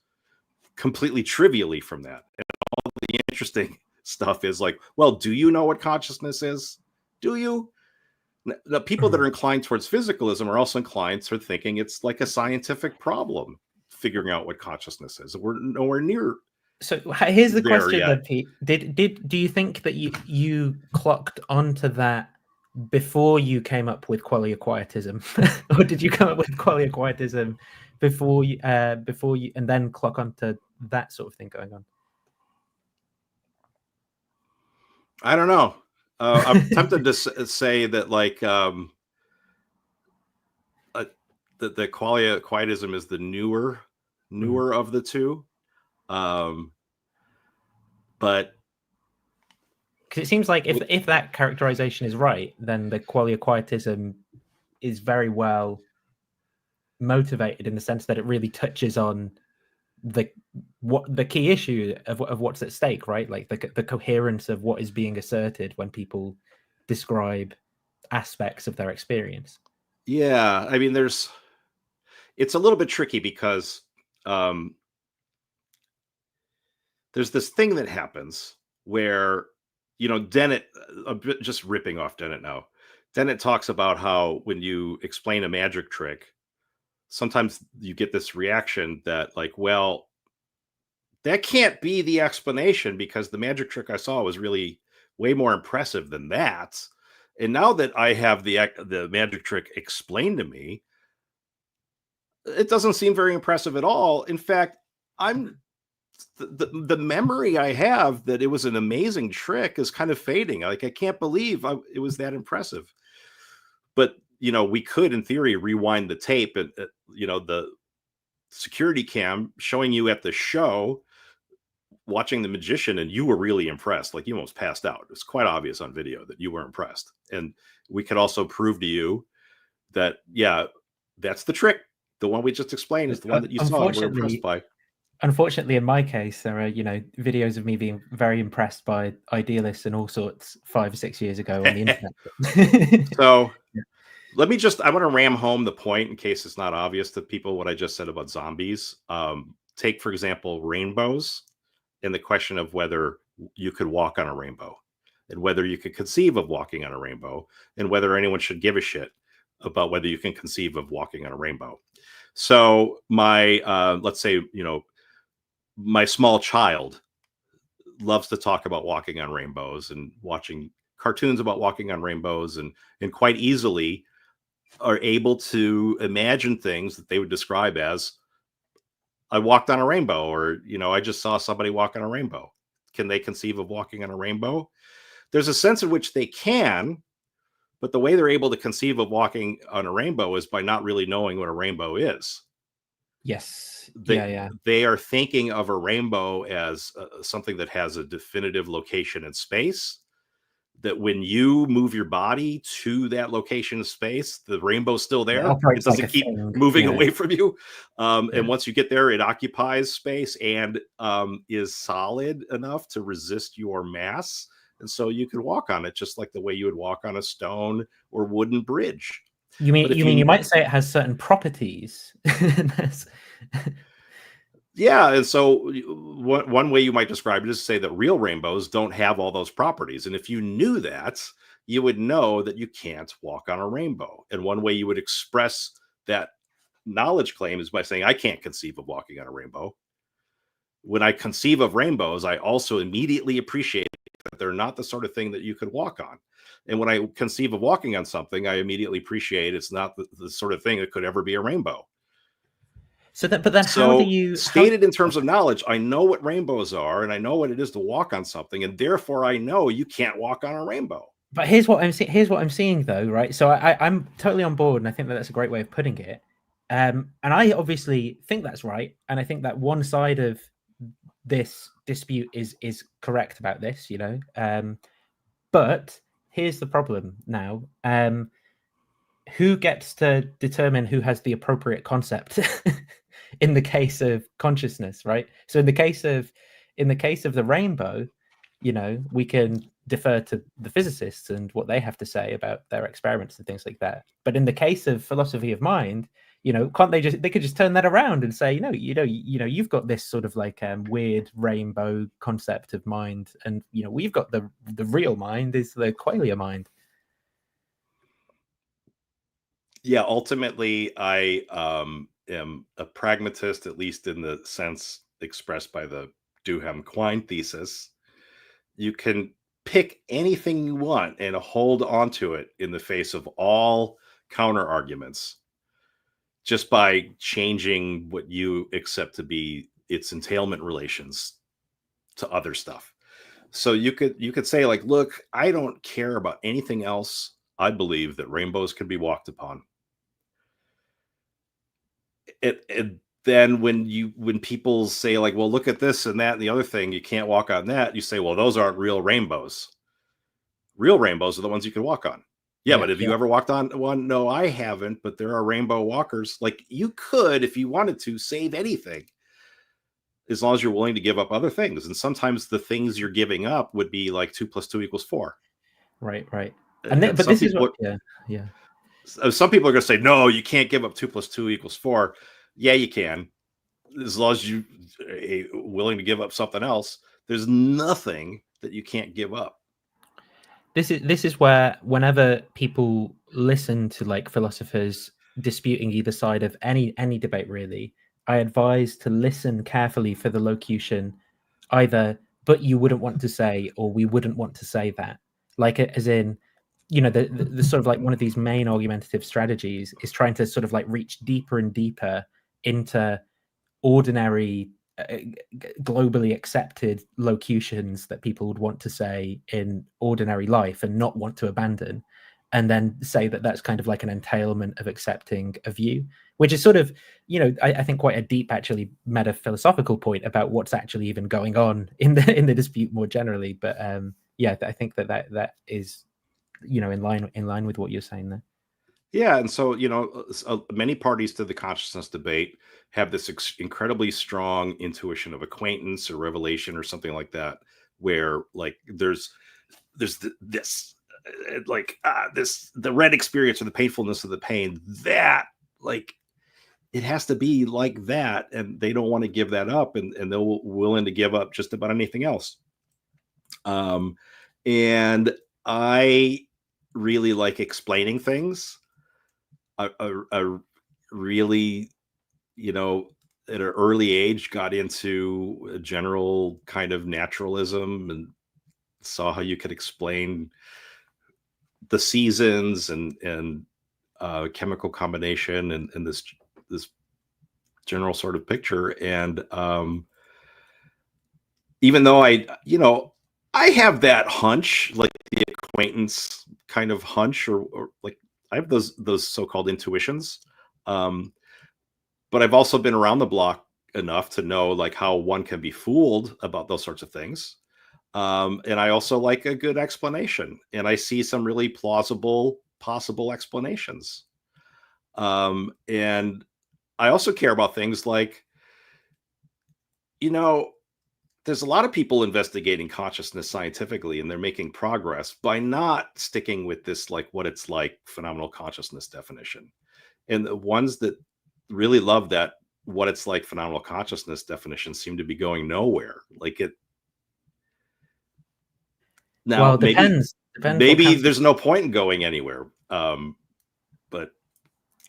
completely trivially from that. And all the interesting stuff is like, well, do you know what consciousness is? Do you? The people that are inclined towards physicalism are also inclined to thinking it's like a scientific problem, figuring out what consciousness is. We're nowhere near. So here's the question then, Pete. Do you think that you clocked onto that before you came up with qualia quietism, or did you come up with qualia quietism before you and then clock onto that sort of thing going on? I don't know. I'm tempted to say that like the qualia quietism is the newer of the two. But because it seems like if that characterization is right, then the qualia quietism is very well motivated in the sense that it really touches on the key issue of what's at stake, right? Like the coherence of what is being asserted when people describe aspects of their experience. Yeah, I mean, it's a little bit tricky because there's this thing that happens where, Dennett, just ripping off Dennett now. Dennett talks about how when you explain a magic trick, sometimes you get this reaction that like, well, that can't be the explanation because the magic trick I saw was really way more impressive than that. And now that I have the magic trick explained to me, it doesn't seem very impressive at all. In fact, the memory I have that it was an amazing trick is kind of fading. Like, I can't believe it was that impressive. But, we could, in theory, rewind the tape and, the security cam showing you at the show, watching the magician, and you were really impressed. Like, you almost passed out. It's quite obvious on video that you were impressed. And we could also prove to you that, yeah, that's the trick. The one we just explained is the one that you saw and were impressed by. Unfortunately, in my case, there are, videos of me being very impressed by idealists and all sorts 5 or 6 years ago on the internet. So I want to ram home the point in case it's not obvious to people what I just said about zombies. Take, for example, rainbows and the question of whether you could walk on a rainbow and whether you could conceive of walking on a rainbow and whether anyone should give a shit about whether you can conceive of walking on a rainbow. So my, let's say, my small child loves to talk about walking on rainbows and watching cartoons about walking on rainbows and quite easily are able to imagine things that they would describe as, I walked on a rainbow, or, I just saw somebody walk on a rainbow. Can they conceive of walking on a rainbow? There's a sense in which they can, but the way they're able to conceive of walking on a rainbow is by not really knowing what a rainbow is. Yes. They are thinking of a rainbow as something that has a definitive location in space, that when you move your body to that location in space, the rainbow's still there. It doesn't keep moving away from you. And once you get there, it occupies space and is solid enough to resist your mass. And so you can walk on it just like the way you would walk on a stone or wooden bridge. You might say it has certain properties. Yeah, and so one way you might describe it is to say that real rainbows don't have all those properties. And if you knew that, you would know that you can't walk on a rainbow. And one way you would express that knowledge claim is by saying, I can't conceive of walking on a rainbow. When I conceive of rainbows, I also immediately appreciate that they're not the sort of thing that you could walk on. And when I conceive of walking on something, I immediately appreciate it's not the sort of thing that could ever be a rainbow. How do you stated in terms of knowledge, I know what rainbows are and I know what it is to walk on something, and therefore I know you can't walk on a rainbow. But here's what I'm seeing though, right? So I'm totally on board, and I think that's a great way of putting it. And I obviously think that's right, and I think that one side of this dispute is correct about this, but here's the problem now. Who gets to determine who has the appropriate concept in the case of consciousness, right? So in the case of the rainbow, we can defer to the physicists and what they have to say about their experiments and things like that. But in the case of philosophy of mind, can't they could just turn that around and say, you've got this sort of like weird rainbow concept of mind, and we've got the real mind is the qualia mind. Yeah, ultimately, I am a pragmatist, at least in the sense expressed by the Duhem-Quine thesis. You can pick anything you want and hold onto it in the face of all counter arguments, just by changing what you accept to be its entailment relations to other stuff. So you could say, like, look, I don't care about anything else. I believe that rainbows can be walked upon. Then when people say, like, well, look at this and that and the other thing, you can't walk on that, you say, well, those aren't real rainbows. Real rainbows are the ones you can walk on. Yeah, but have you ever walked on one? No, I haven't, but there are rainbow walkers. Like, you could, if you wanted to, save anything, as long as you're willing to give up other things. And sometimes the things you're giving up would be like 2 + 2 = 4. Right. But some this is people what, yeah. Some people are going to say, no, you can't give up 2 + 2 = 4. Yeah, you can, as long as you willing to give up something else. There's nothing that you can't give up. This is where whenever people listen to like philosophers disputing either side of any debate, really, I advise to listen carefully for the locution, either "but you wouldn't want to say" or "we wouldn't want to say that." Like, as in, you know, the sort of like one of these main argumentative strategies is trying to sort of like reach deeper and deeper into ordinary globally accepted locutions that people would want to say in ordinary life and not want to abandon, and then say that that's kind of like an entailment of accepting a view, which is sort of, you know, I think quite a deep, actually meta philosophical point about what's actually even going on in the dispute more generally. But yeah, I think that is, you know, in line with what you're saying there. Yeah, and so, you know, many parties to the consciousness debate have this incredibly strong intuition of acquaintance or revelation or something like that, where like there's this the red experience or the painfulness of the pain, that like it has to be like that, and they don't want to give that up, and they're willing to give up just about anything else. And I really like explaining things. I really, you know, at an early age got into a general kind of naturalism and saw how you could explain the seasons and chemical combination and this general sort of picture. And even though I have that hunch, like the acquaintance kind of hunch, or like I have those so-called intuitions. But I've also been around the block enough to know like how one can be fooled about those sorts of things. And I also like a good explanation, and I see some really plausible possible explanations. And I also care about things like, you know, there's a lot of people investigating consciousness scientifically, and they're making progress by not sticking with this, like what it's like phenomenal consciousness definition. And the ones that really love that what it's like phenomenal consciousness definition seem to be going nowhere. Like it now, Well, depends maybe there's no point in going anywhere. But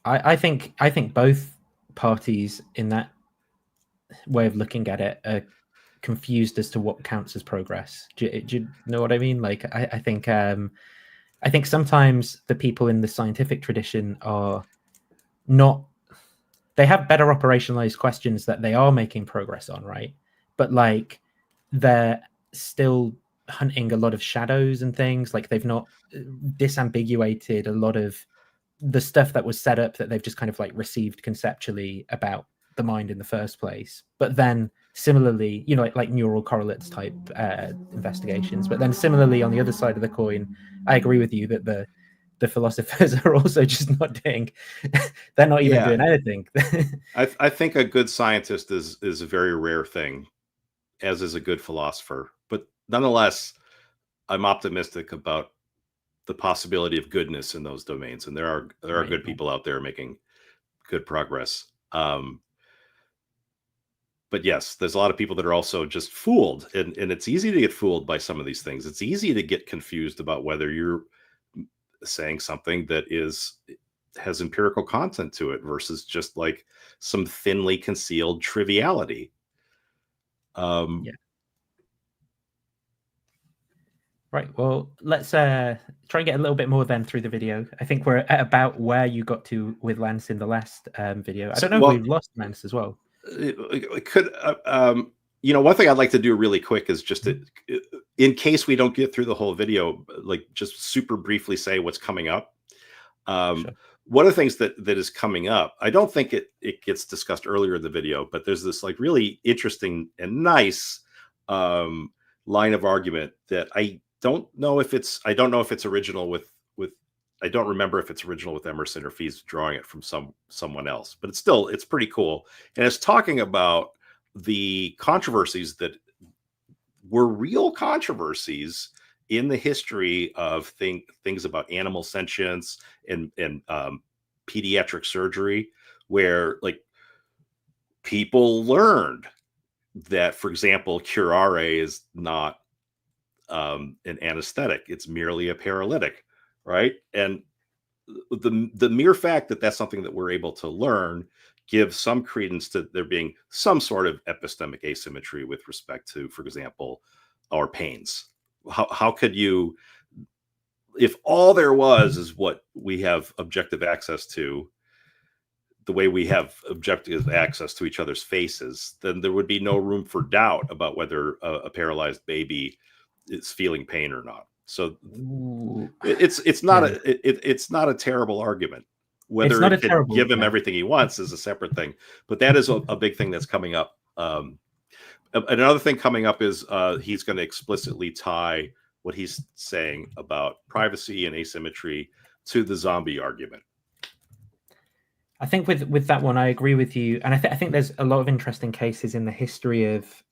I think both parties in that way of looking at it are confused as to what counts as progress. Do you know what I mean? Like, I think sometimes the people in the scientific tradition are not, they have better operationalized questions that they are making progress on, right? But like, they're still hunting a lot of shadows and things. Like, they've not disambiguated a lot of the stuff that was set up that they've just kind of like received conceptually about the mind in the first place. But then similarly, you know, like neural correlates type investigations. But then similarly, on the other side of the coin, I agree with you that the philosophers are also just not doing, they're not even doing anything. I think a good scientist is a very rare thing, as is a good philosopher. But nonetheless, I'm optimistic about the possibility of goodness in those domains, and there are right, good people out there making good progress. But yes, there's a lot of people that are also just fooled, and it's easy to get fooled by some of these things. It's easy to get confused about whether you're saying something that has empirical content to it versus just like some thinly concealed triviality. Yeah. Right. Well, let's try and get a little bit more then through the video. I think we're at about where you got to with Lance in the last video. I don't know if we've lost Lance as well. It could, you know, one thing I'd like to do really quick is just to, in case we don't get through the whole video, like just super briefly say what's coming up. Sure. One of the things that is coming up, I don't think it gets discussed earlier in the video, but there's this like really interesting and nice line of argument that I don't know if it's original with I don't remember if it's original with Emerson or if he's drawing it from someone else, but it's pretty cool. And it's talking about the controversies that were real controversies in the history of things about animal sentience and pediatric surgery, where like people learned that, for example, curare is not an anesthetic; it's merely a paralytic, right? And the mere fact that that's something that we're able to learn gives some credence to there being some sort of epistemic asymmetry with respect to, for example, our pains. How could you, if all there was is what we have objective access to, the way we have objective access to each other's faces, then there would be no room for doubt about whether a paralyzed baby is feeling pain or not. So it's not it's not a terrible argument. Whether it could give him everything he wants is a separate thing, but that is a big thing that's coming up. Another thing coming up is he's going to explicitly tie what he's saying about privacy and asymmetry to the zombie argument. I think with that one, I agree with you, and I think there's a lot of interesting cases in the history of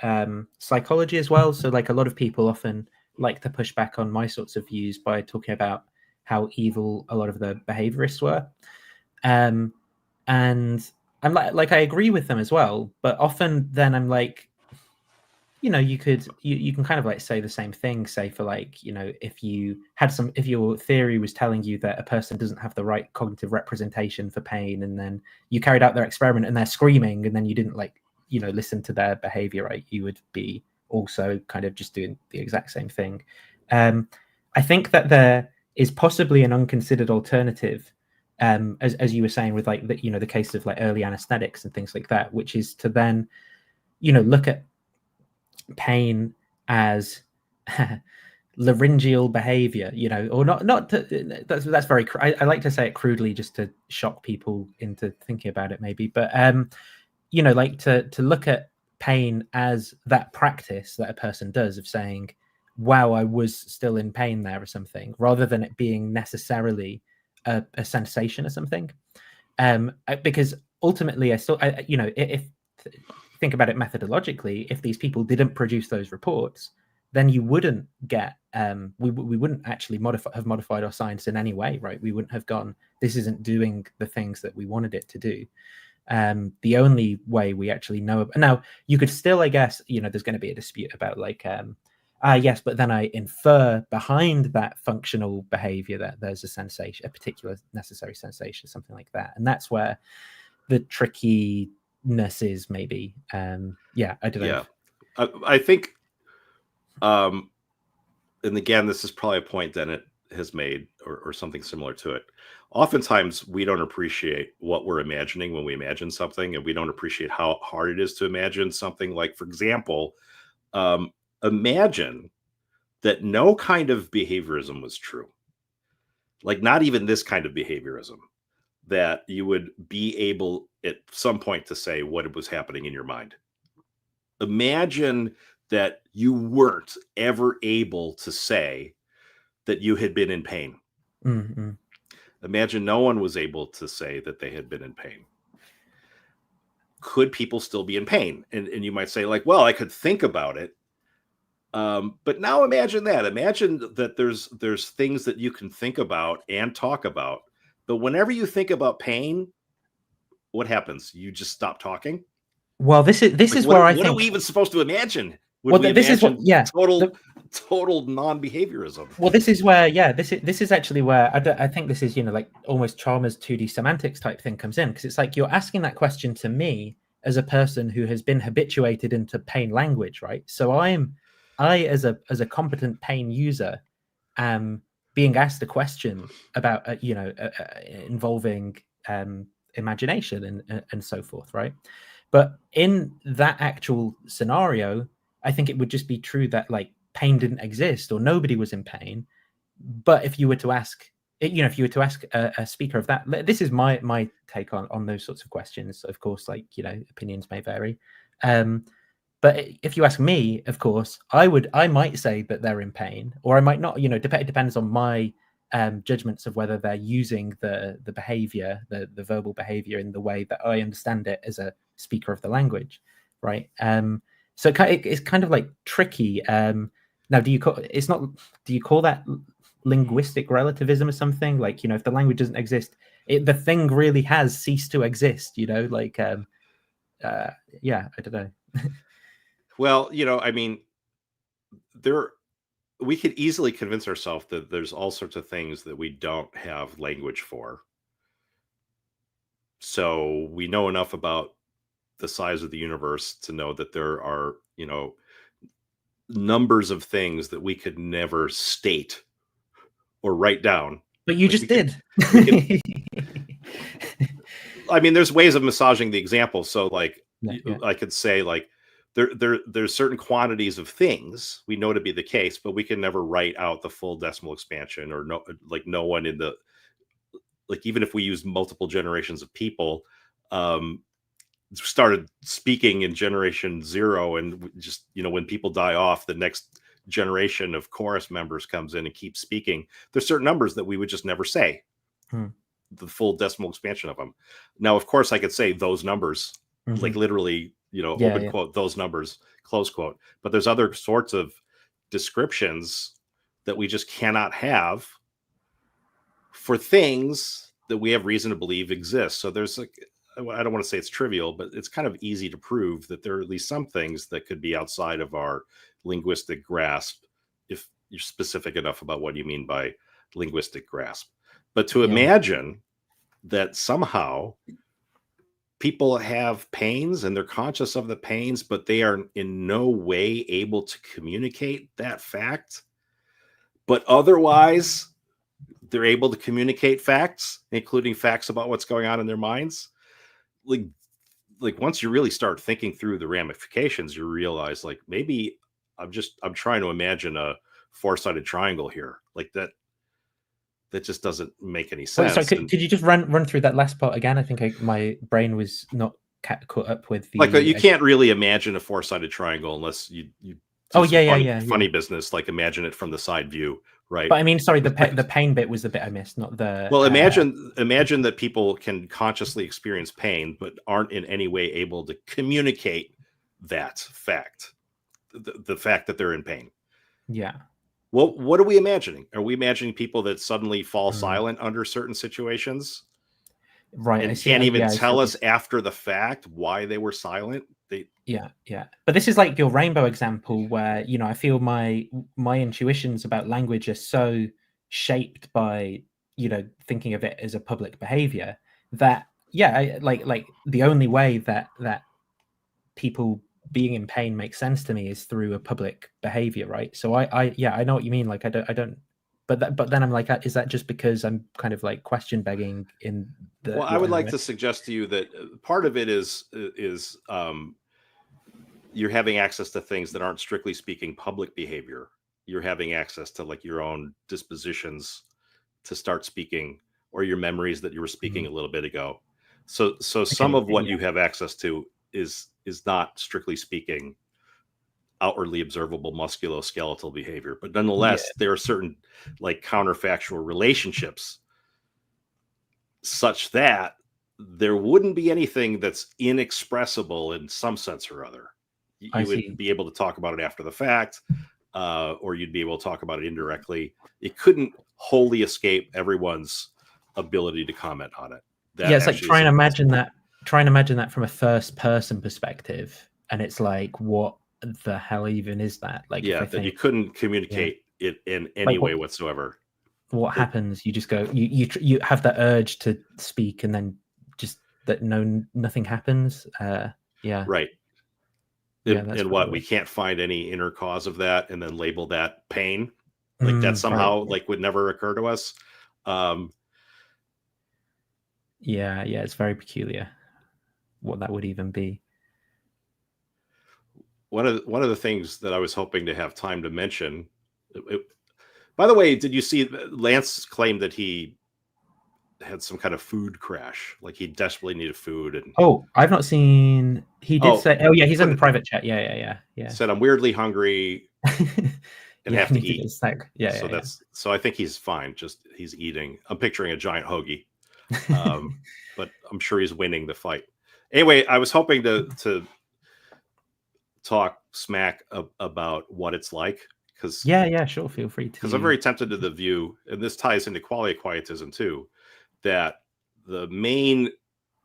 psychology as well. So, like, a lot of people often like to push back on my sorts of views by talking about how evil a lot of the behaviorists were, and I'm like I agree with them as well. But often, then I'm like, you know, you can kind of like say the same thing, say for like, you know, if your theory was telling you that a person doesn't have the right cognitive representation for pain, and then you carried out their experiment and they're screaming, and then you didn't like, you know, listen to their behavior, right? You would be also kind of just doing the exact same thing. I think that there is possibly an unconsidered alternative, as you were saying, with like the, you know, the case of like early anesthetics and things like that, which is to then, you know, look at pain as laryngeal behavior, you know, or that's very I like to say it crudely just to shock people into thinking about it maybe, but you know, like to look at pain as that practice that a person does of saying, wow, I was still in pain there or something, rather than it being necessarily a sensation or something, because ultimately you know, if think about it methodologically, if these people didn't produce those reports, then you wouldn't get we wouldn't actually have modified our science in any way, right? We wouldn't have gone, this isn't doing the things that we wanted it to do. The only way we actually know now, you could still, I guess, you know, there's going to be a dispute about like yes, but then I infer behind that functional behavior that there's a sensation, a particular necessary sensation, something like that, and that's where the trickiness is maybe. Yeah, I don't know. Yeah, I think and again, this is probably a point that it has made, or something similar to it. Oftentimes we don't appreciate what we're imagining when we imagine something, and we don't appreciate how hard it is to imagine something. Like, for example, imagine that no kind of behaviorism was true, like not even this kind of behaviorism, that you would be able at some point to say what was happening in your mind. Imagine that you weren't ever able to say that you had been in pain. Mm-hmm. Imagine no one was able to say that they had been in pain. Could people still be in pain? And you might say, like, well, I could think about it. But now imagine that. Imagine that there's things that you can think about and talk about. But whenever you think about pain, what happens? You just stop talking? Well, this is like, is what, where I what think. are we even supposed to imagine? Well, this is what, yeah, total non-behaviorism. Well, this is where, yeah, this is actually where I think this is, you know, like almost Chalmers 2D semantics type thing comes in, because it's like you're asking that question to me as a person who has been habituated into pain language, right? So I as a competent pain user am being asked a question about you know, involving imagination and so forth, right? But in that actual scenario, I think it would just be true that like pain didn't exist or nobody was in pain. But if you were to ask, you know, if you were to ask a speaker of that, this is my take on those sorts of questions. Of course, like, you know, opinions may vary. But if you ask me, of course, I might say that they're in pain, or I might not. You know, it depends on my judgments of whether they're using the behavior, the verbal behavior, in the way that I understand it as a speaker of the language, right? So it's kind of like tricky. Now, do you call that linguistic relativism or something? Like, if the language doesn't exist, the thing really has ceased to exist, like, yeah, I don't know. Well, I mean, we could easily convince ourselves that there's all sorts of things that we don't have language for. So we know enough about the size of the universe to know that there are, numbers of things that we could never state or write down. But you just did. I mean, there's ways of massaging the example. So like, Yeah. I could say like, there's certain quantities of things we know to be the case, but we can never write out the full decimal expansion, or no one in the, like, even if we use multiple generations of people, started speaking in generation 0, and just, when people die off, the next generation of chorus members comes in and keeps speaking. There's certain numbers that we would just never say the full decimal expansion of them. Now, of course, I could say those numbers, like literally, open quote, those numbers, close quote. But there's other sorts of descriptions that we just cannot have for things that we have reason to believe exist. So there's like, I don't want to say it's trivial, but it's kind of easy to prove that there are at least some things that could be outside of our linguistic grasp, if you're specific enough about what you mean by linguistic grasp. But to imagine that somehow people have pains and they're conscious of the pains, but they are in no way able to communicate that fact, but otherwise they're able to communicate facts, including facts about what's going on in their minds. Like once you really start thinking through the ramifications, you realize, like, maybe I'm trying to imagine a four-sided triangle here. Like that just doesn't make any sense. Wait, sorry, could you just run through that last part again? I think my brain was not caught up with the. Like, you can't really imagine a four-sided triangle unless you funny business, like imagine it from the side view, right? But I mean, sorry, the pain bit was the bit I missed, not the. Well, imagine that people can consciously experience pain, but aren't in any way able to communicate that fact, the fact that they're in pain. Yeah. Well, what are we imagining? Are we imagining people that suddenly fall silent under certain situations? Right. And can't even tell us after the fact why they were silent? Yeah. But this is like your rainbow example where, I feel my intuitions about language are so shaped by, thinking of it as a public behavior that, like the only way that people being in pain makes sense to me is through a public behavior, right? So I know what you mean. Like I don't, but then I'm like, is that just because I'm kind of like question begging in the? Well, I would like to suggest to you that part of it is you're having access to things that aren't strictly speaking public behavior. You're having access to like your own dispositions to start speaking, or your memories that you were speaking a little bit ago. So some of what you have access to is not strictly speaking outwardly observable musculoskeletal behavior, but nonetheless there are certain like counterfactual relationships such that there wouldn't be anything that's inexpressible in some sense or other. You would be able to talk about it after the fact, or you'd be able to talk about it indirectly. It couldn't wholly escape everyone's ability to comment on it. It's like trying to imagine that from a first person perspective, and it's like, what the hell even is that? Like, that you couldn't communicate it in any way whatsoever. What happens? You just go, you have that urge to speak, and then just that nothing happens. Right. And what we can't find any inner cause of that, and then label that pain, like that somehow like would never occur to us. It's very peculiar what that would even be. One of the things that I was hoping to have time to mention, by the way, did you see Lance claimed that he had some kind of food crash, like he desperately needed food? And I've not seen. He did say, he's in the private chat. Yeah. Said, I'm weirdly hungry and have to eat. So I think he's fine. Just he's eating. I'm picturing a giant hoagie, but I'm sure he's winning the fight. Anyway, I was hoping to talk smack about what it's like, because Yeah, sure. Feel free to. Because I'm very tempted to the view, and this ties into quality quietism too, that the main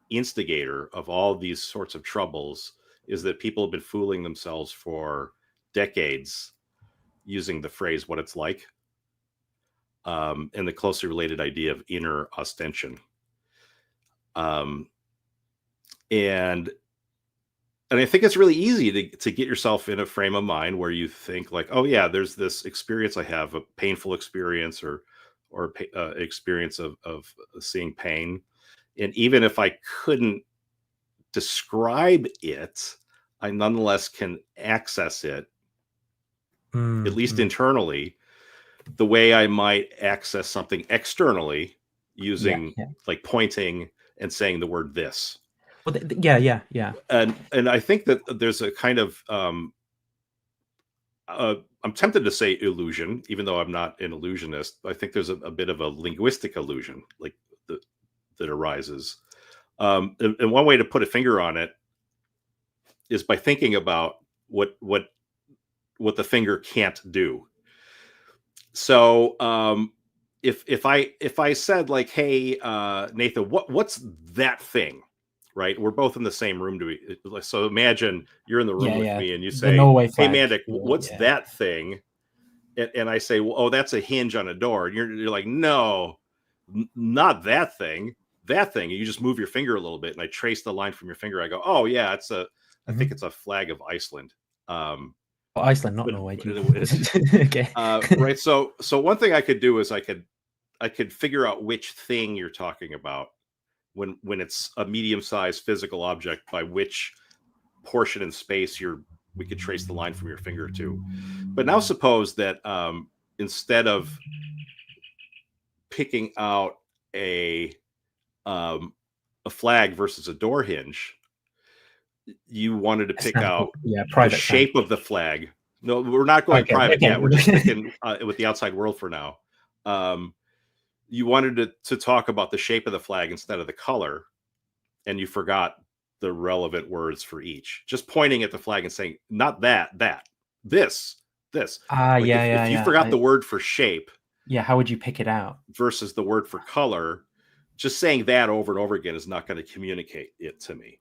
instigator of all these sorts of troubles is that people have been fooling themselves for decades using the phrase "what it's like," and the closely related idea of inner ostension. And I think it's really easy to get yourself in a frame of mind where you think like, oh yeah, there's this experience I have, a painful experience or experience of seeing pain. And even if I couldn't describe it, I nonetheless can access it, at least internally, the way I might access something externally using like pointing and saying the word this. Well, yeah. And I think that there's a kind of I'm tempted to say illusion, even though I'm not an illusionist. I think there's a bit of a linguistic illusion, like that arises. And one way to put a finger on it is by thinking about what the finger can't do. So if I said like, hey, Nathan, what's that thing? Right, we're both in the same room. So imagine you're in the room with me, and you say, "Hey, Mandik, what's that thing?" And I say, "Well, oh, that's a hinge on a door." And you're like, "No, not that thing. That thing." And you just move your finger a little bit, and I trace the line from your finger. I go, "Oh yeah, it's a. I think it's a flag of Iceland." Iceland, not Norway. Okay. Right. So one thing I could do is I could figure out which thing you're talking about. When it's a medium-sized physical object, by which portion in space we could trace the line from your finger to. But now suppose that instead of picking out a flag versus a door hinge, you wanted to pick out the shape of the flag. No, we're not going private yet. We're just sticking with the outside world for now. You wanted to talk about the shape of the flag instead of the color, and you forgot the relevant words for each. Just pointing at the flag and saying, not that, this. If you forgot the word for shape. Yeah, how would you pick it out? Versus the word for color, just saying that over and over again is not going to communicate it to me.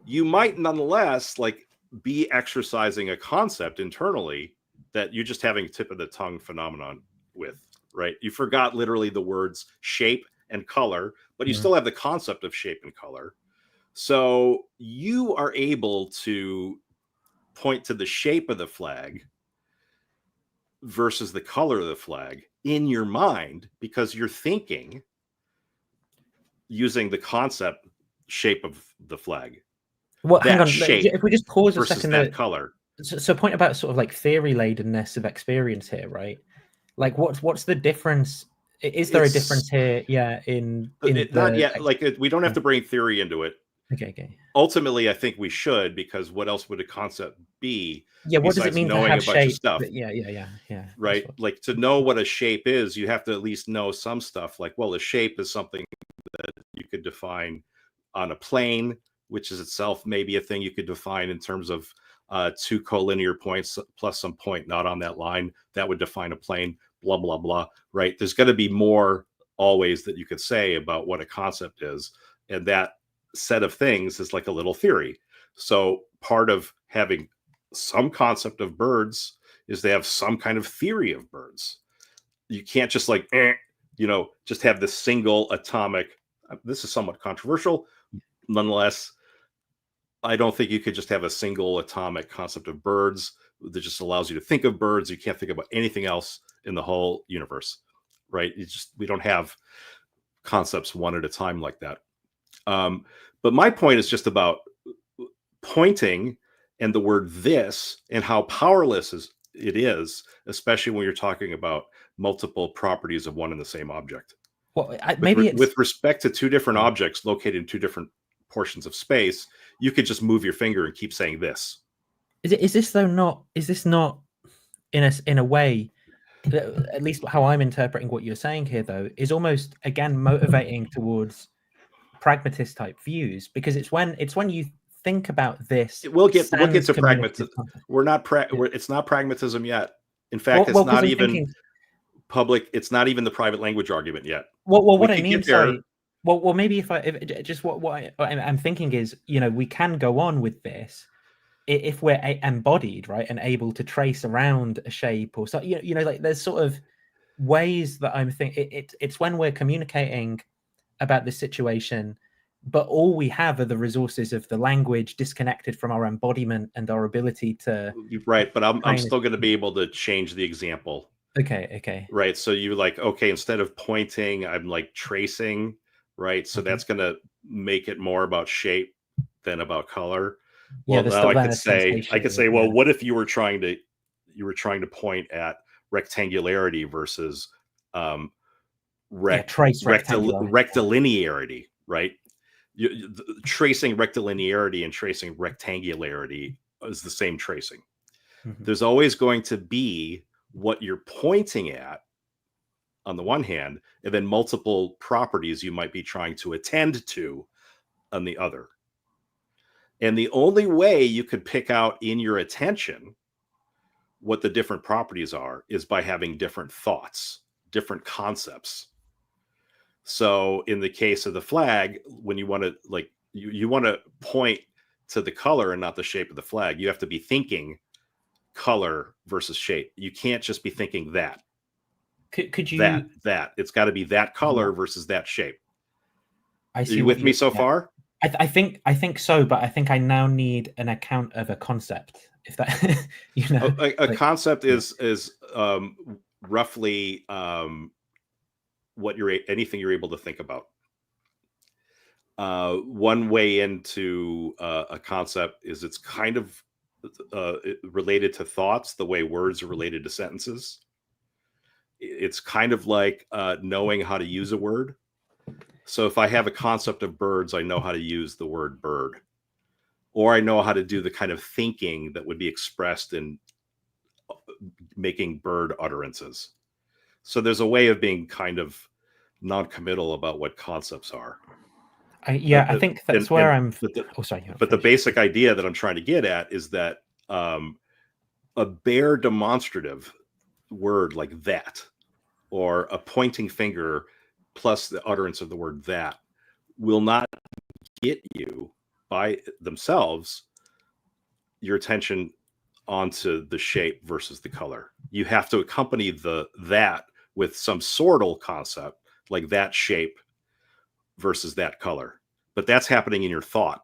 You might nonetheless like be exercising a concept internally that you're just having tip of the tongue phenomenon with. Right? You forgot literally the words shape and color, but you still have the concept of shape and color. So you are able to point to the shape of the flag versus the color of the flag in your mind because you're thinking using the concept shape of the flag. Well, hang on. If we just pause a second, that color. So point about sort of like theory ladenness of experience here, right? Like what's the difference? Is there a difference here? Yeah, not yet. Like we don't have to bring theory into it. Okay. Ultimately, I think we should, because what else would a concept be? Yeah, what does it mean knowing to have a bunch shape? of stuff? Yeah. Right, like to know what a shape is, you have to at least know some stuff. Like, well, a shape is something that you could define on a plane, which is itself maybe a thing you could define in terms of two collinear points plus some point not on that line. That would define a plane. Blah blah blah. Right? There's going to be more always that you could say about what a concept is, and that set of things is like a little theory. So part of having some concept of birds is they have some kind of theory of birds. You can't just like just have this single atomic. This is somewhat controversial, nonetheless. I don't think you could just have a single atomic concept of birds that just allows you to think of birds. You can't think about anything else in the whole universe, right? We don't have concepts one at a time like that. But my point is just about pointing and the word this and how powerless it is, especially when you're talking about multiple properties of one and the same object. Well, with respect to two different objects located in two different portions of space, you could just move your finger and keep saying this. Is this not in a way, at least how I'm interpreting what you're saying here, though, is almost again motivating towards pragmatist type views, because it's when you think about this. We'll get to sans pragmatism. communicative content. It's not pragmatism yet. In fact, it's Well, not 'cause I'm even thinking, public. It's not even the private language argument yet. well, We what I could mean, get there. sorry. Well, maybe if just I'm thinking is, we can go on with this if we're embodied, right, and able to trace around a shape or so. Like there's sort of ways that I'm thinking. It's when we're communicating about this situation, but all we have are the resources of the language, disconnected from our embodiment and our ability to. Right, but I'm still going to be able to change the example. Okay. Right, so you like, okay, instead of pointing, I'm like tracing, right? So that's going to make it more about shape than about color. Yeah, Well, there's now still I then could a say, sensation, well, yeah. what if you were trying to point at rectangularity versus Trace rectangularity. rectilinearity, right? Tracing rectilinearity and tracing rectangularity is the same tracing. Mhm. There's always going to be what you're pointing at on the one hand, and then multiple properties you might be trying to attend to on the other. And the only way you could pick out in your attention what the different properties are is by having different thoughts, different concepts. So in the case of the flag, when you want to you want to point to the color and not the shape of the flag, you have to be thinking color versus shape. You can't just be thinking that. Could you that it's got to be that color Yeah. versus that shape. I see Are you what with me so yeah. far? I think so, but I think I now need an account of a concept. If that a concept is roughly what anything you're able to think about. One way into a concept is it's kind of related to thoughts, the way words are related to sentences. It's kind of like knowing how to use a word. So if I have a concept of birds, I know how to use the word bird, or I know how to do the kind of thinking that would be expressed in making bird utterances. So there's a way of being kind of non-committal about what concepts are. I think that's where I'm. But the basic idea that I'm trying to get at is that a bare demonstrative word like that, or a pointing finger plus the utterance of the word that, will not get you by themselves your attention onto the shape versus the color. You have to accompany that with some sortal concept, like that shape versus that color. But that's happening in your thought.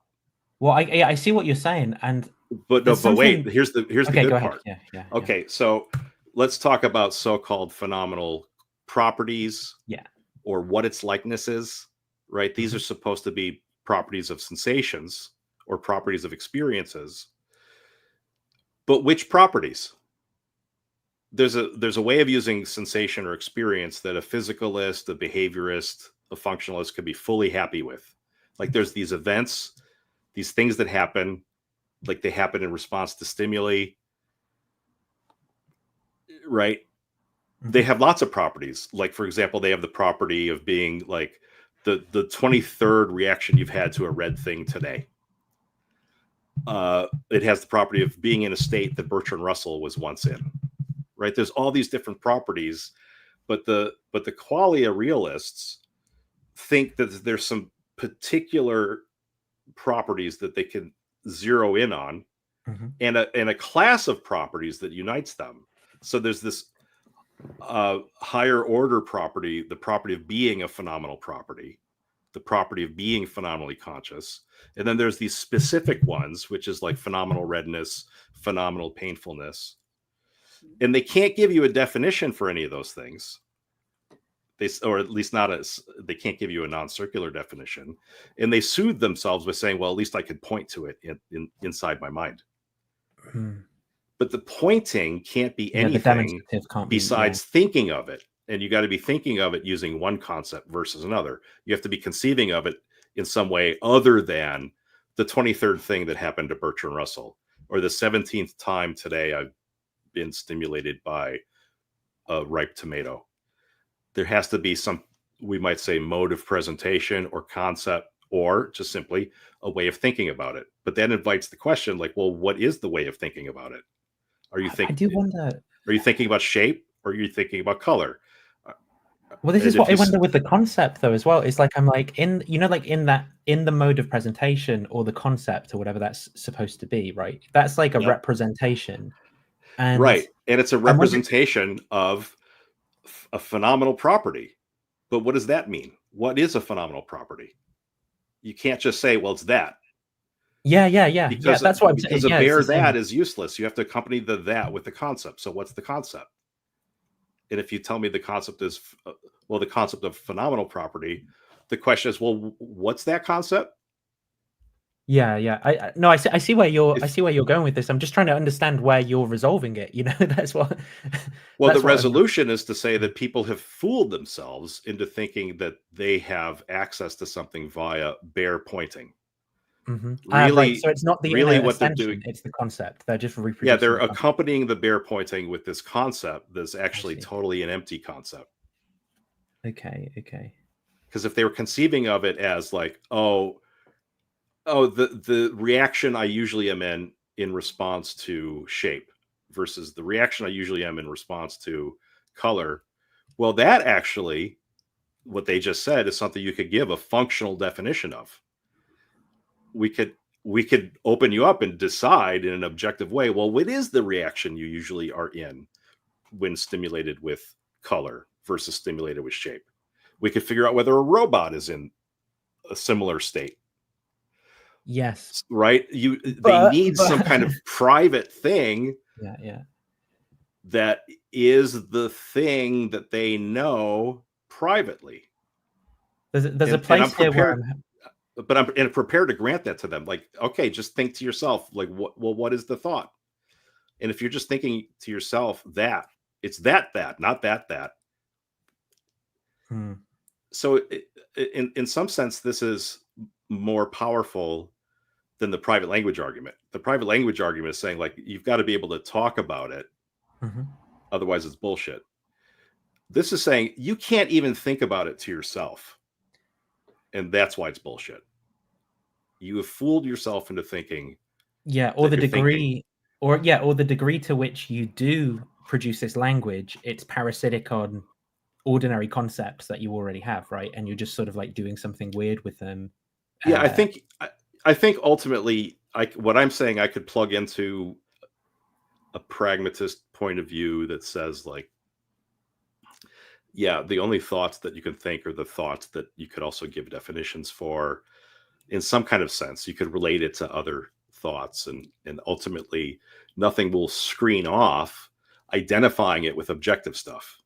Well, I see what you're saying, but wait, here's the good part. Yeah. Okay, so let's talk about so-called phenomenal properties. Yeah. Or what its likeness is, right? These are supposed to be properties of sensations or properties of experiences. But which properties? There's a way of using sensation or experience that a physicalist, a behaviorist, a functionalist could be fully happy with. Like there's these events, these things that happen, like they happen in response to stimuli, right? They have lots of properties. Like, for example, they have the property of being like the 23rd reaction you've had to a red thing today. It has the property of being in a state that Bertrand Russell was once in, right? There's all these different properties, but the qualia realists think that there's some particular properties that they can zero in on, and a class of properties that unites them. So there's this higher order property, the property of being a phenomenal property, the property of being phenomenally conscious. And then there's these specific ones, which is like phenomenal redness, phenomenal painfulness. And they can't give you a definition for any of those things. Or at least they can't give you a non-circular definition. And they soothe themselves by saying, well, at least I could point to it inside my mind. But the pointing can't be anything besides thinking of it. And you got to be thinking of it using one concept versus another. You have to be conceiving of it in some way other than the 23rd thing that happened to Bertrand Russell, or the 17th time today I've been stimulated by a ripe tomato. There has to be some, we might say, mode of presentation or concept or just simply a way of thinking about it. But that invites the question, like, well, what is the way of thinking about it? Are you I do wonder. Are you thinking about shape, or are you thinking about color? Well, this is what I wonder with the concept, though, as well. It's like I'm like in, you know, like in the mode of presentation or the concept or whatever that's supposed to be, right? That's like a representation, and right, and it's a representation of a phenomenal property. But what does that mean? What is a phenomenal property? You can't just say, well, it's that. Yeah. Because That's what I'm because saying. a bare that is useless. You have to accompany the that with the concept. So what's the concept? And if you tell me the concept is, well, the concept of phenomenal property, the question is, well, what's that concept? Yeah. I see where you're going with this. I'm just trying to understand where you're resolving it. You know, that's what. Well, the resolution is to say that people have fooled themselves into thinking that they have access to something via bare pointing. Mm-hmm. Really, right. So it's not the really what extension, they're doing. It's the concept. They're just reproducing. Yeah, they're accompanying the bare pointing with this concept that's actually totally an empty concept. Okay. Because if they were conceiving of it as like, the reaction I usually am in response to shape versus the reaction I usually am in response to color, well, that actually, what they just said, is something you could give a functional definition of. We could open you up and decide in an objective way, well, what is the reaction you usually are in when stimulated with color versus stimulated with shape? We could figure out whether a robot is in a similar state. Yes. Right? They need some kind of private thing. Yeah. That is the thing that they know privately. There's a place here where I'm prepared to grant that to them. Like, okay, just think to yourself, like, what is the thought? And if you're just thinking to yourself that, it's that, not that. So in some sense, this is more powerful than the private language argument. The private language argument is saying, like, you've got to be able to talk about it. Otherwise it's bullshit. This is saying you can't even think about it to yourself. And that's why it's bullshit. You have fooled yourself into thinking. Yeah, or the degree to which you do produce this language, it's parasitic on ordinary concepts that you already have, right? And you're just sort of like doing something weird with them. Yeah, I think ultimately, what I'm saying, I could plug into a pragmatist point of view that says, like, yeah, the only thoughts that you can think are the thoughts that you could also give definitions for in some kind of sense. You could relate it to other thoughts, and ultimately nothing will screen off identifying it with objective stuff.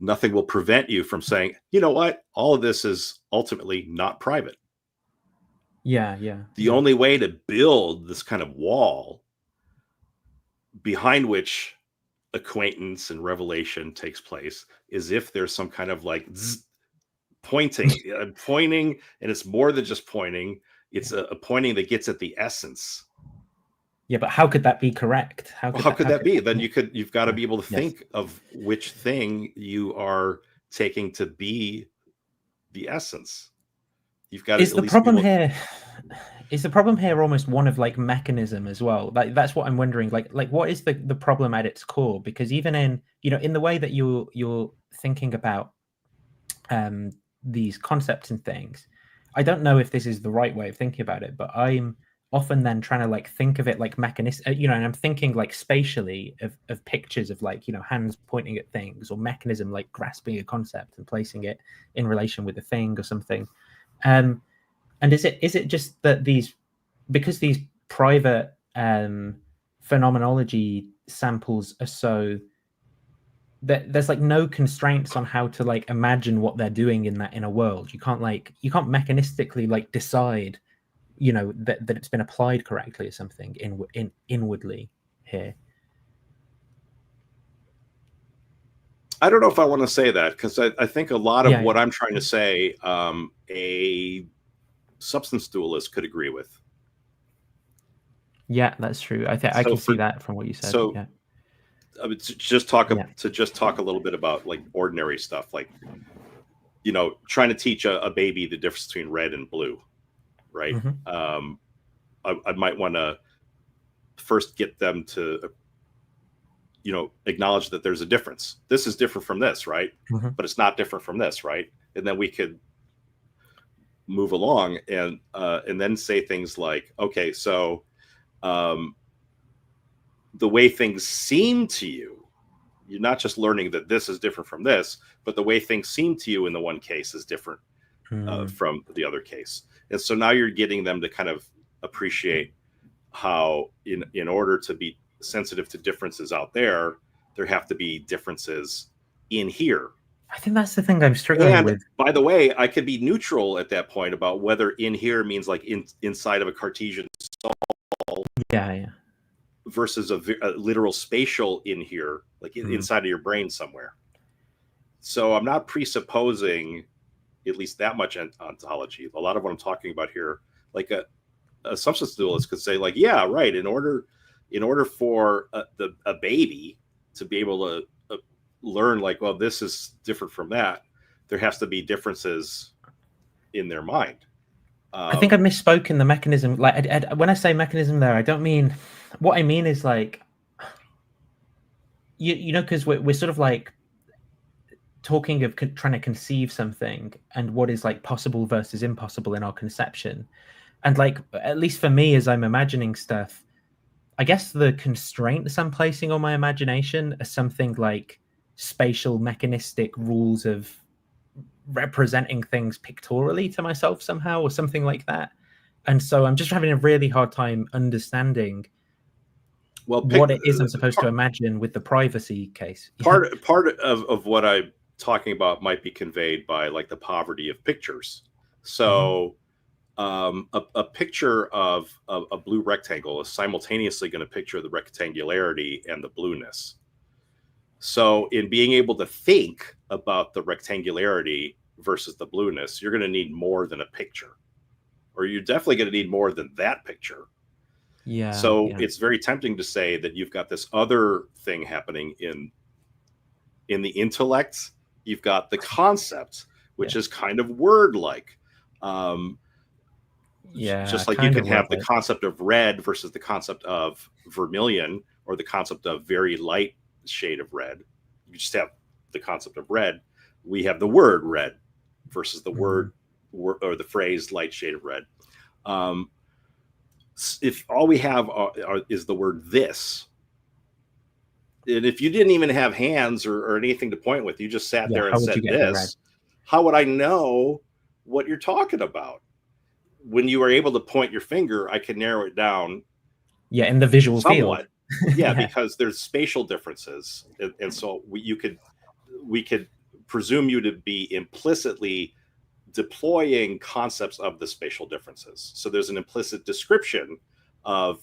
Nothing will prevent you from saying, you know what, all of this is ultimately not private. Yeah. The only way to build this kind of wall behind which acquaintance and revelation takes place is if there's some kind of like pointing, and it's more than just pointing. It's a pointing that gets at the essence. Yeah, but how could that be correct? How could that be? Then you've got to be able to think of which thing you are taking to be the essence. You've got to. Is the problem here almost one of like mechanism as well? That's what I'm wondering. Like what is the problem at its core? Because even in in the way that you're thinking about these concepts and things, I don't know if this is the right way of thinking about it, but I'm often then trying to like think of it like mechanism, and I'm thinking like spatially of pictures of like hands pointing at things, or mechanism like grasping a concept and placing it in relation with a thing or something. And is it just that because these private phenomenology samples are so that there's like no constraints on how to like imagine what they're doing in that inner world. You can't mechanistically like decide that it's been applied correctly or something inwardly here. I don't know if I want to say that, because I think a lot of what I'm trying to say, a substance dualist could agree with. Yeah, that's true. I can see that from what you said. So, I would just talk a little bit about like ordinary stuff, like trying to teach a baby the difference between red and blue. right? Mm-hmm. I might want to first get them to, acknowledge that there's a difference. This is different from this, right? Mm-hmm. But it's not different from this, right? And then we could move along and then say things like, okay, so the way things seem to you, you're not just learning that this is different from this, but the way things seem to you in the one case is different from the other case. And so now you're getting them to kind of appreciate how in order to be sensitive to differences out there have to be differences in here. I think that's the thing I'm struggling with. By the way, I could be neutral at that point about whether in here means like inside of a Cartesian solve. Yeah. Versus a literal spatial in here, like inside of your brain somewhere. So I'm not presupposing at least that much ontology. A lot of what I'm talking about here, like a substance dualist could say, like, yeah, right. In order for a baby to be able to learn, like, well, this is different from that, there has to be differences in their mind. I think I misspoke in the mechanism. Like, when I say mechanism there, I don't mean, what I mean is like, because we're sort of like talking of trying to conceive something and what is like possible versus impossible in our conception. And like, at least for me, as I'm imagining stuff, I guess the constraints I'm placing on my imagination are something like spatial mechanistic rules of representing things pictorially to myself somehow, or something like that. And so I'm just having a really hard time understanding what it is I'm supposed to imagine with the privacy case. Part of what I'm talking about might be conveyed by like the poverty of pictures. So a picture of a blue rectangle is simultaneously going to picture the rectangularity and the blueness. So in being able to think about the rectangularity versus the blueness, you're going to need more than a picture, or you're definitely going to need more than that picture. Yeah. So it's very tempting to say that you've got this other thing happening in the intellect. You've got the concept, which is kind of word-like. Just like you can have the concept of red versus the concept of vermilion, or the concept of very light shade of red. You just have the concept of red. We have the word red versus the word or the phrase light shade of red. If all we have is the word this, and if you didn't even have hands or anything to point with, you just sat there and said this, how would I know what you're talking about? When you are able to point your finger, I can narrow it down. Yeah, in the visual somewhat. Field. Yeah, because there's spatial differences, and so we could presume you to be implicitly deploying concepts of the spatial differences. So there's an implicit description of,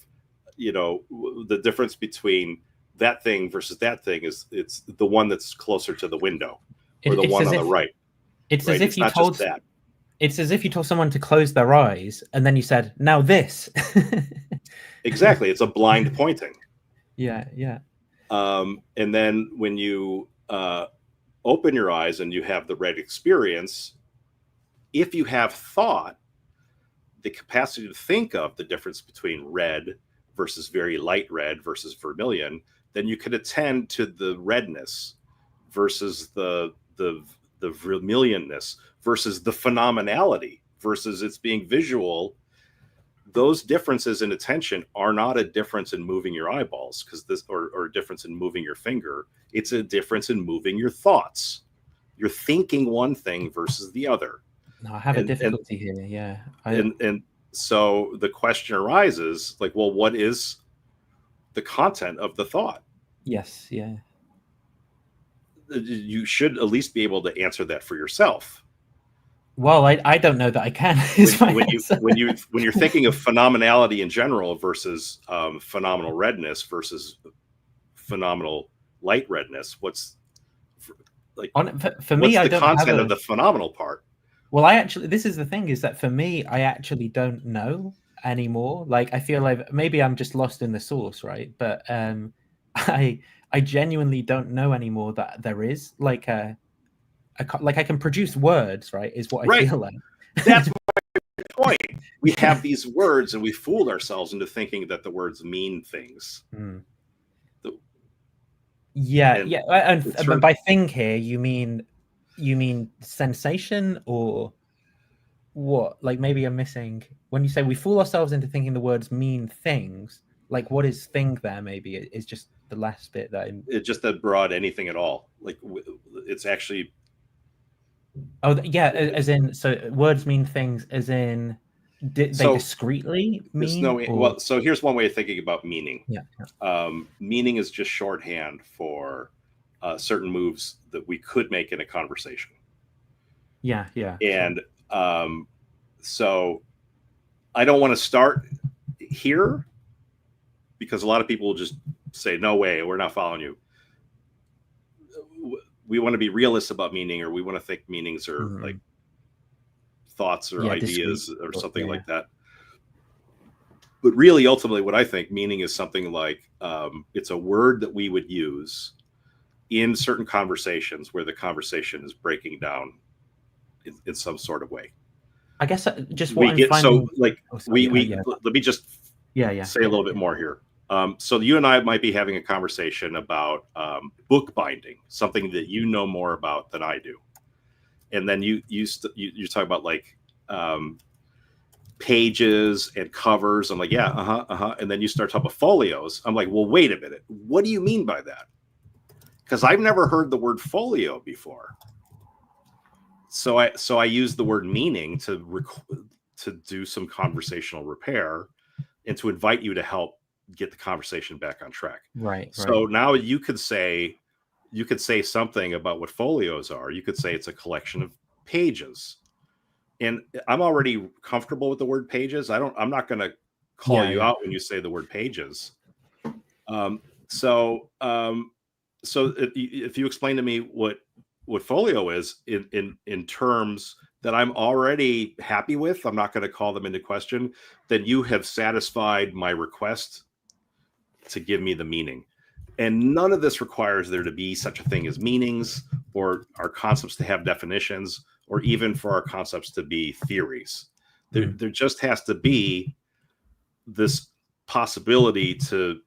the difference between that thing versus that thing it's the one that's closer to the window, or the one on the right. It's as if you told that. It's as if you told someone to close their eyes and then you said, now this. Exactly. It's a blind pointing. Yeah. And then when you open your eyes and you have the red experience, if you have thought, the capacity to think of the difference between red versus very light red versus vermilion, then you could attend to the redness versus the vermilionness versus the phenomenality versus its being visual. Those differences in attention are not a difference in moving your eyeballs, or a difference in moving your finger. It's a difference in moving your thoughts. You're thinking one thing versus the other. No, I have a difficulty here. Yeah. And so the question arises, like, well, what is the content of the thought? Yes. Yeah. You should at least be able to answer that for yourself. Well, I don't know that I can. When you're thinking of phenomenality in general versus phenomenal redness versus phenomenal light redness, what's like for me? What's the content of the phenomenal part? Well, this is the thing, is that for me, I actually don't know anymore. Like, I feel like maybe I'm just lost in the source, right? But I genuinely don't know anymore that there is like I can produce words, right? Is what I feel like. That's my point. We have these words, and we fooled ourselves into thinking that the words mean things. And by thing here, you mean sensation or what? Like maybe I'm missing when you say we fool ourselves into thinking the words mean things. Like what is thing there? Maybe it's just the last bit that it's just that broad anything at all. Like it's actually. Oh yeah, as in so words mean things as in they discreetly mean. Well, so here's one way of thinking about meaning. Yeah. Meaning is just shorthand for certain moves that we could make in a conversation. Yeah. And so I don't want to start here because a lot of people will just say, no way, we're not following you. We want to be realists about meaning, or we want to think meanings are like thoughts or ideas or something like that. But really, ultimately, what I think meaning is something like it's a word that we would use in certain conversations where the conversation is breaking down in some sort of way. I guess just what I'm finding. Let me just say a little bit more here. So you and I might be having a conversation about book binding, something that you know more about than I do, and then you talk about like pages and covers. I'm like, and then you start talking about folios. I'm like, well, wait a minute, what do you mean by that? Because I've never heard the word folio before. So I use the word meaning to do some conversational repair and to invite you to help get the conversation back on track. Right. So now you could say something about what folios are. You could say it's a collection of pages. And I'm already comfortable with the word pages. I'm not going to call you out when you say the word pages. So if you explain to me what folio is in terms that I'm already happy with, I'm not going to call them into question, then you have satisfied my request to give me the meaning. And none of this requires there to be such a thing as meanings, or our concepts to have definitions, or even for our concepts to be theories. There just has to be this possibility to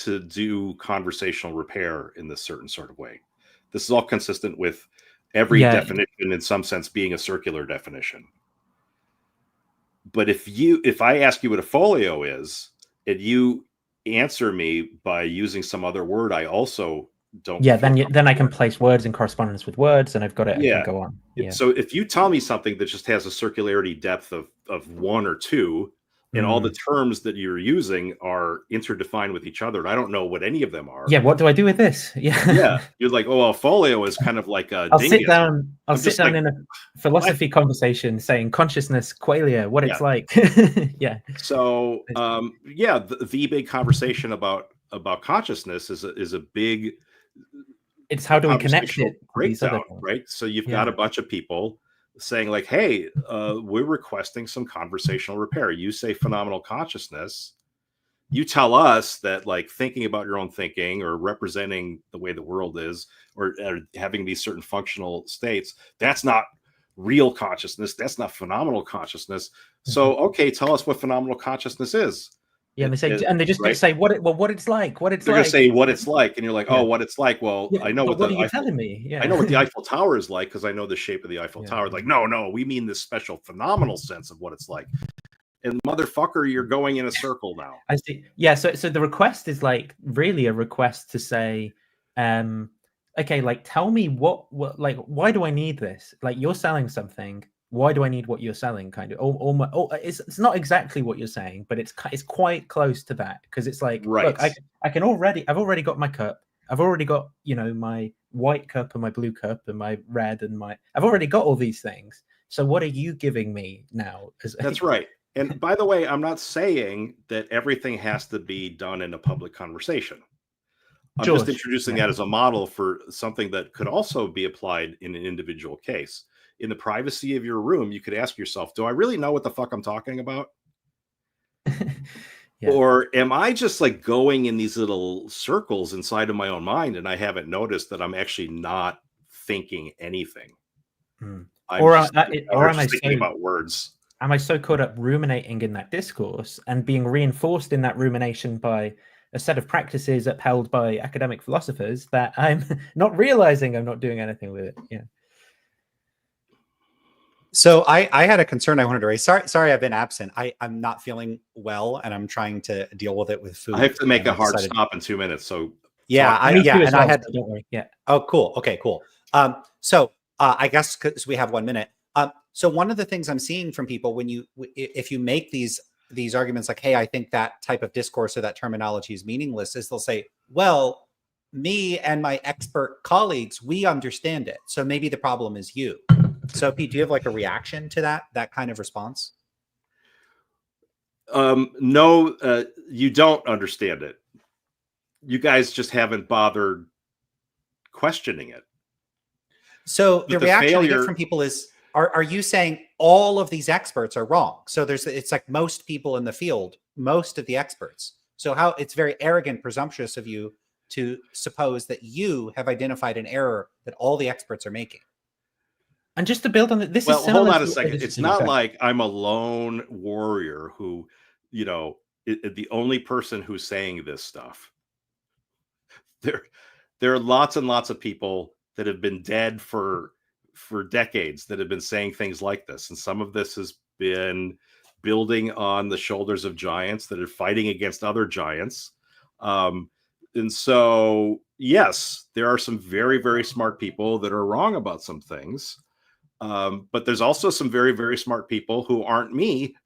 do conversational repair in this certain sort of way. This is all consistent with every definition in some sense being a circular definition. But if I ask you what a folio is, and you answer me by using some other word, I also don't. Yeah, then I can place words in correspondence with words, and I've got it. Yeah. I can go on. Yeah. So if you tell me something that just has a circularity depth of 1 or 2, and all the terms that you're using are interdefined with each other, and I don't know what any of them are. Yeah, what do I do with this? Yeah. You're like, oh, a folio is kind of like a I'll dingus. sit down in a philosophy conversation saying consciousness, qualia, what it's like. Yeah. So the big conversation about consciousness is a big. It's how do we connect it? Breakdown, right? So you've got a bunch of people saying like, hey, we're requesting some conversational repair. You say phenomenal consciousness. You tell us that like thinking about your own thinking, or representing the way the world is, or having these certain functional states, that's not real consciousness. That's not phenomenal consciousness. So, okay, tell us what phenomenal consciousness is. Yeah, they say, and they just say what it's like. They're going to say what it's like, and you're like, oh, what it's like. Well, I know what are you telling me? Yeah, I know what the Eiffel Tower is like because I know the shape of the Eiffel Tower. Like, no, we mean this special phenomenal sense of what it's like. And motherfucker, you're going in a circle now. I see. Yeah, so the request is like really a request to say, okay, like tell me what like why do I need this? Like you're selling something. Why do I need what you're selling? Kind of. It's not exactly what you're saying, but it's quite close to that, because it's like, look, I've already got my cup. I've already got my white cup and my blue cup and my red and I've already got all these things. So what are you giving me now? That's right. And by the way, I'm not saying that everything has to be done in a public conversation. I'm just introducing that as a model for something that could also be applied in an individual case. In the privacy of your room, you could ask yourself, do I really know what the fuck I'm talking about? Or am I just like going in these little circles inside of my own mind, and I haven't noticed that I'm actually not thinking anything? Or am I thinking about words? am I so caught up ruminating in that discourse and being reinforced in that rumination by a set of practices upheld by academic philosophers that I'm not realizing I'm not doing anything with it? Yeah. So I had a concern I wanted to raise. Sorry, I've been absent. I'm not feeling well, and I'm trying to deal with it with food. I have to make and a I hard decided- stop in 2 minutes. So Yeah, Me too as and well, I had. so don't worry. Yeah. Oh, cool. Okay, cool. So I guess because we have 1 minute. So one of the things I'm seeing from people when if you make these arguments like, hey, I think that type of discourse or that terminology is meaningless, is they'll say, well, me and my expert colleagues, we understand it. So maybe the problem is you. So Pete, do you have like a reaction to that kind of response? No, you don't understand it. You guys just haven't bothered questioning it. So But the the reaction I failure- get from people is, are you saying all of these experts are wrong? So it's like most people in the field, most of the experts. So how it's very arrogant, presumptuous of you to suppose that you have identified an error that all the experts are making. And just to build on it, this Well, is similar hold on to a what second. this- It's okay, not sorry. like I'm a lone warrior who, the only person who's saying this stuff. There are lots and lots of people that have been dead for decades that have been saying things like this, and some of this has been building on the shoulders of giants that are fighting against other giants. And so, yes, there are some very, very smart people that are wrong about some things. But there's also some very, very smart people who aren't me,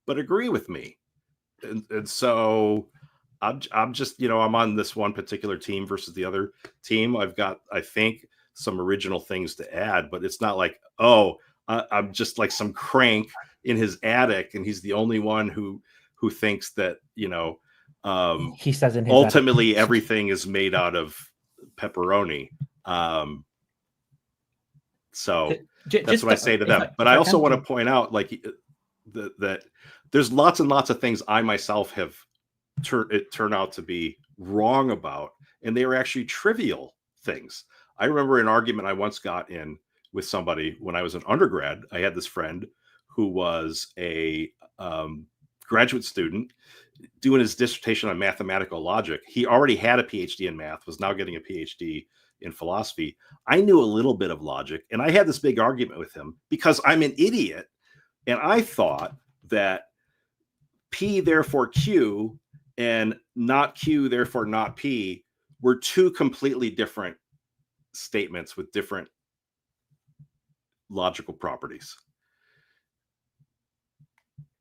but agree with me. And so I'm just, I'm on this one particular team versus the other team. I've got, I think, some original things to add, but it's not like, I'm just like some crank in his attic and he's the only one who thinks that, He says in his ultimately attic. everything is made out of pepperoni. So that's what I say to them. But I also want to point out, like, that there's lots and lots of things I myself have turned out to be wrong about, and they were actually trivial things. I remember an argument I once got in with somebody when I was an undergrad. I had this friend who was a graduate student doing his dissertation on mathematical logic. He already had a PhD in math, was now getting a PhD in philosophy. I knew a little bit of logic, and I had this big argument with him because I'm an idiot, and I thought that P therefore Q and not Q therefore not P were two completely different statements with different logical properties.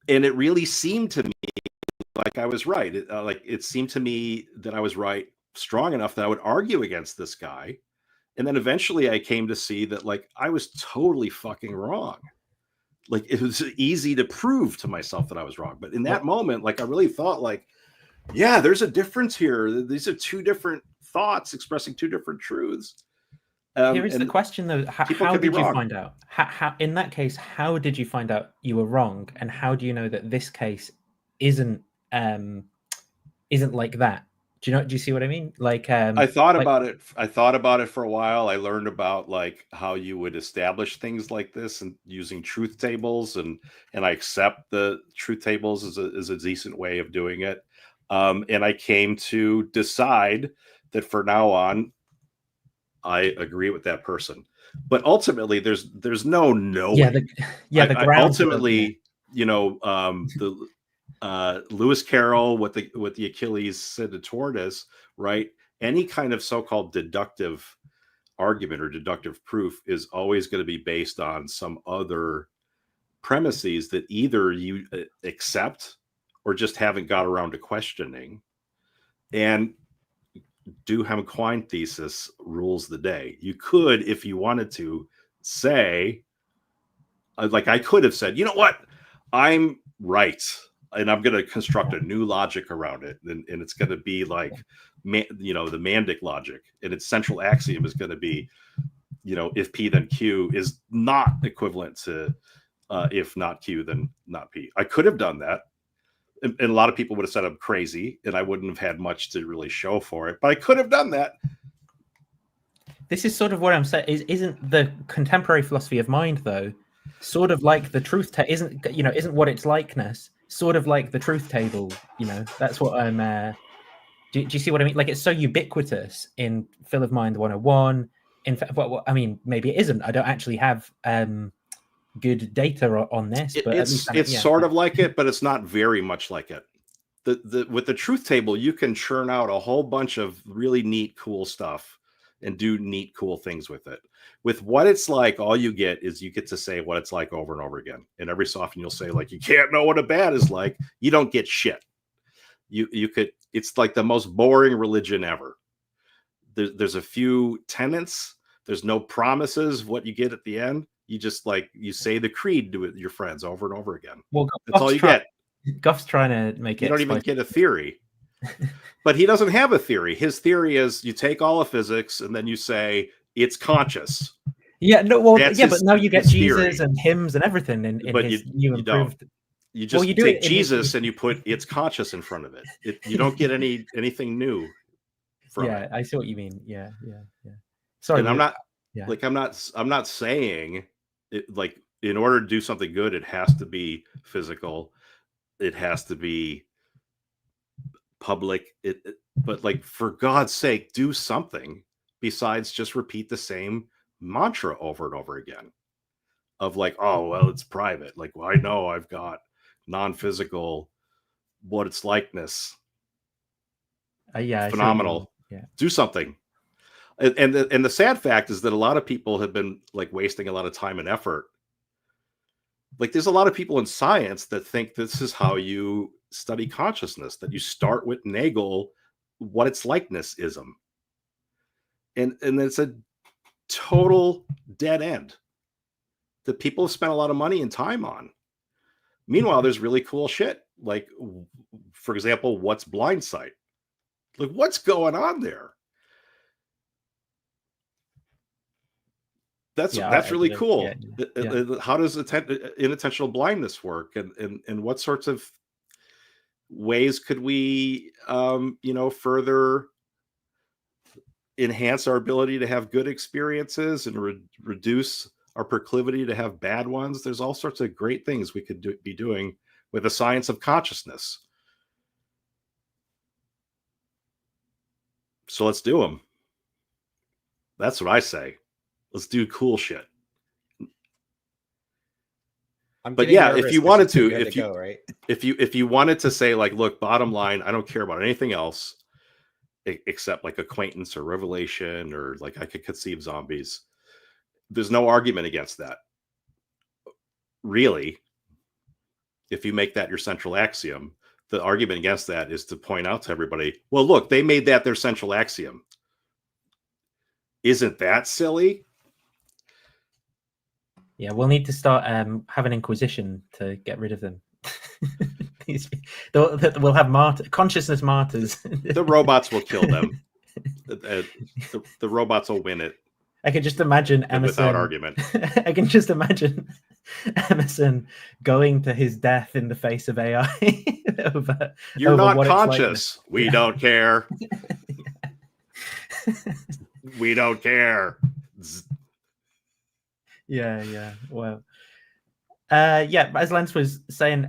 And it really seemed to me like I was right. It seemed to me that I was right strong enough that I would argue against this guy. And then eventually I came to see that, like, I was totally fucking wrong. Like, it was easy to prove to myself that I was wrong. But in that moment, like, I really thought, like, yeah, there's a difference here. These are two different thoughts expressing two different truths. Here is the question, though. How did you find out? How, in that case, how did you find out you were wrong? And how do you know that this case isn't like that? Do you see what I mean? Like, I thought about it. I thought about it for a while. I learned about, like, how you would establish things like this and using truth tables, and I accept the truth tables as a decent way of doing it. And I came to decide that for now on, I agree with that person. But ultimately, there's no knowing. The ground. Ultimately, the Lewis Carroll, what the Achilles said to tortoise, right? Any kind of so-called deductive argument or deductive proof is always going to be based on some other premises that either you accept or just haven't got around to questioning. And Duhem-Quine thesis rules the day. You could, if you wanted to, say, like I could have said, you know what, I'm right, and I'm going to construct a new logic around it, and it's going to be like, the Mandik logic, and its central axiom is going to be, if P then Q is not equivalent to if not Q then not P. I could have done that, and a lot of people would have said I'm crazy, and I wouldn't have had much to really show for it, but I could have done that. This is sort of what I'm saying. Isn't the contemporary philosophy of mind, though, Sort of like the truth table isn't what its likeness. Sort of like the truth table. That's what I'm. Do you see what I mean? Like, it's so ubiquitous in Phil of Mind 101. In fact, I mean, maybe it isn't. I don't actually have good data on this, but it's sort of like it, but it's not very much like it. With the truth table, you can churn out a whole bunch of really neat, cool stuff and do neat, cool things with it. With what it's like, all you get is you get to say what it's like over and over again. And every so often you'll say, like, you can't know what a bad is like. You don't get shit. You could, it's like the most boring religion ever. There's a few tenets. There's no promises of what you get at the end. You just you say the creed to your friends over and over again. Well, that's all you get. Goff's trying to make it. You don't even get a theory. But he doesn't have a theory. His theory is you take all of physics and then you say it's conscious. Yeah, no, well, That's but now you get Jesus theory. And hymns and everything in but his you improved. Don't. You just take Jesus and you put it's conscious in front of it. You don't get anything new from it. I see what you mean. Yeah. Sorry, and I'm not saying it, like, in order to do something good, it has to be physical. It has to be public. But like, for God's sake, do something besides just repeat the same mantra over and over again of like, oh, well, it's private. Like, well, I know I've got non-physical, what it's likeness. Phenomenal. Do something. And the sad fact is that a lot of people have been like wasting a lot of time and effort. Like, there's a lot of people in science that think this is how you study consciousness, that you start with Nagel, what its likeness-ism. And it's a total dead end that people have spent a lot of money and time on. Meanwhile, there's really cool shit. Like, for example, what's blind sight? Like, what's going on there? That's really cool. Yeah. How does inattentional blindness work, and what sorts of ways could we further enhance our ability to have good experiences and reduce our proclivity to have bad ones? There's all sorts of great things we could be doing with the science of consciousness. So let's do them. That's what I say. Let's do cool shit. But yeah, if you wanted to, if you wanted to say, like, look, bottom line, I don't care about anything else except like acquaintance or revelation, or like I could conceive zombies. There's no argument against that. Really, if you make that your central axiom, the argument against that is to point out to everybody, well, look, they made that their central axiom. Isn't that silly? Yeah, we'll need to start have an inquisition to get rid of them. We'll have consciousness martyrs. The robots will kill them. The robots will win it. I can just imagine Emerson, without argument. I can just imagine Emerson going to his death in the face of AI. You're not conscious. Like. We don't care. We don't care. Yeah. Well, as Lance was saying,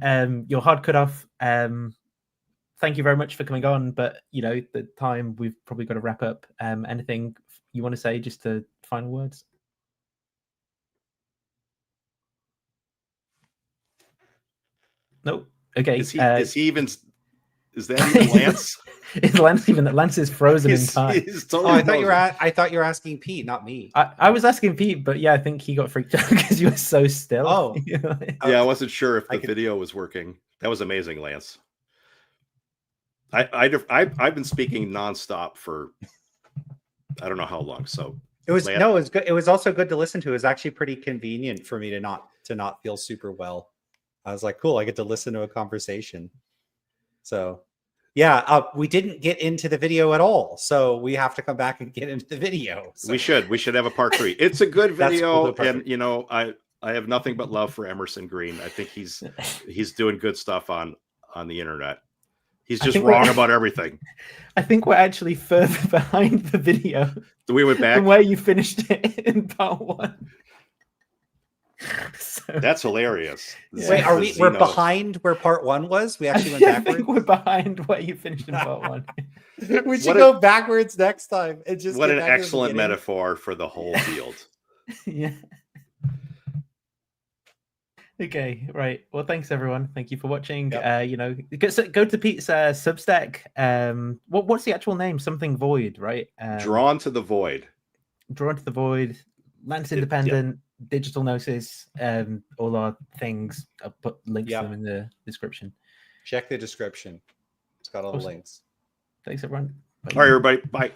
your hard cutoff. Thank you very much for coming on, but the time, we've probably got to wrap up. Anything you want to say, just to final words? Nope. Okay. Is that even Lance? Is Lance even? Lance is frozen in time. Totally I thought you were asking Pete, not me. I was asking Pete, but yeah, I think he got freaked out because you were so still. Oh, yeah, I wasn't sure if the video was working. That was amazing, Lance. I've been speaking nonstop for I don't know how long. So it was Lance. No, it was good. It was also good to listen to. It was actually pretty convenient for me to not feel super well. I was like, cool, I get to listen to a conversation. So yeah, we didn't get into the video at all, so we have to come back and get into the video. So. We should have a part 3. It's a good video, and I have nothing but love for Emerson Green. I think he's doing good stuff on the internet. He's just wrong about everything. I think we're actually further behind the video. We went back from where you finished it in part 1. So, That's hilarious. Yeah. Wait, are The we're Xeno- behind where part 1 was? We actually went I backwards. think we're behind where you finished in part 1. We should What go backwards next time and just What get an back to the excellent beginning. metaphor for the whole field. Yeah. Okay, right. Well, thanks everyone. Thank you for watching. Yep. You know, go to Pete's Substack. What's the actual name? Something Void, right? Drawn to the Void. Drawn to the Void. Lance Yep. Independent. Digital Gnosis. All our things. I'll put links to Yep. them in the description. Check the description. It's got all the Awesome. links. Thanks everyone. Bye. All right, everybody. Bye.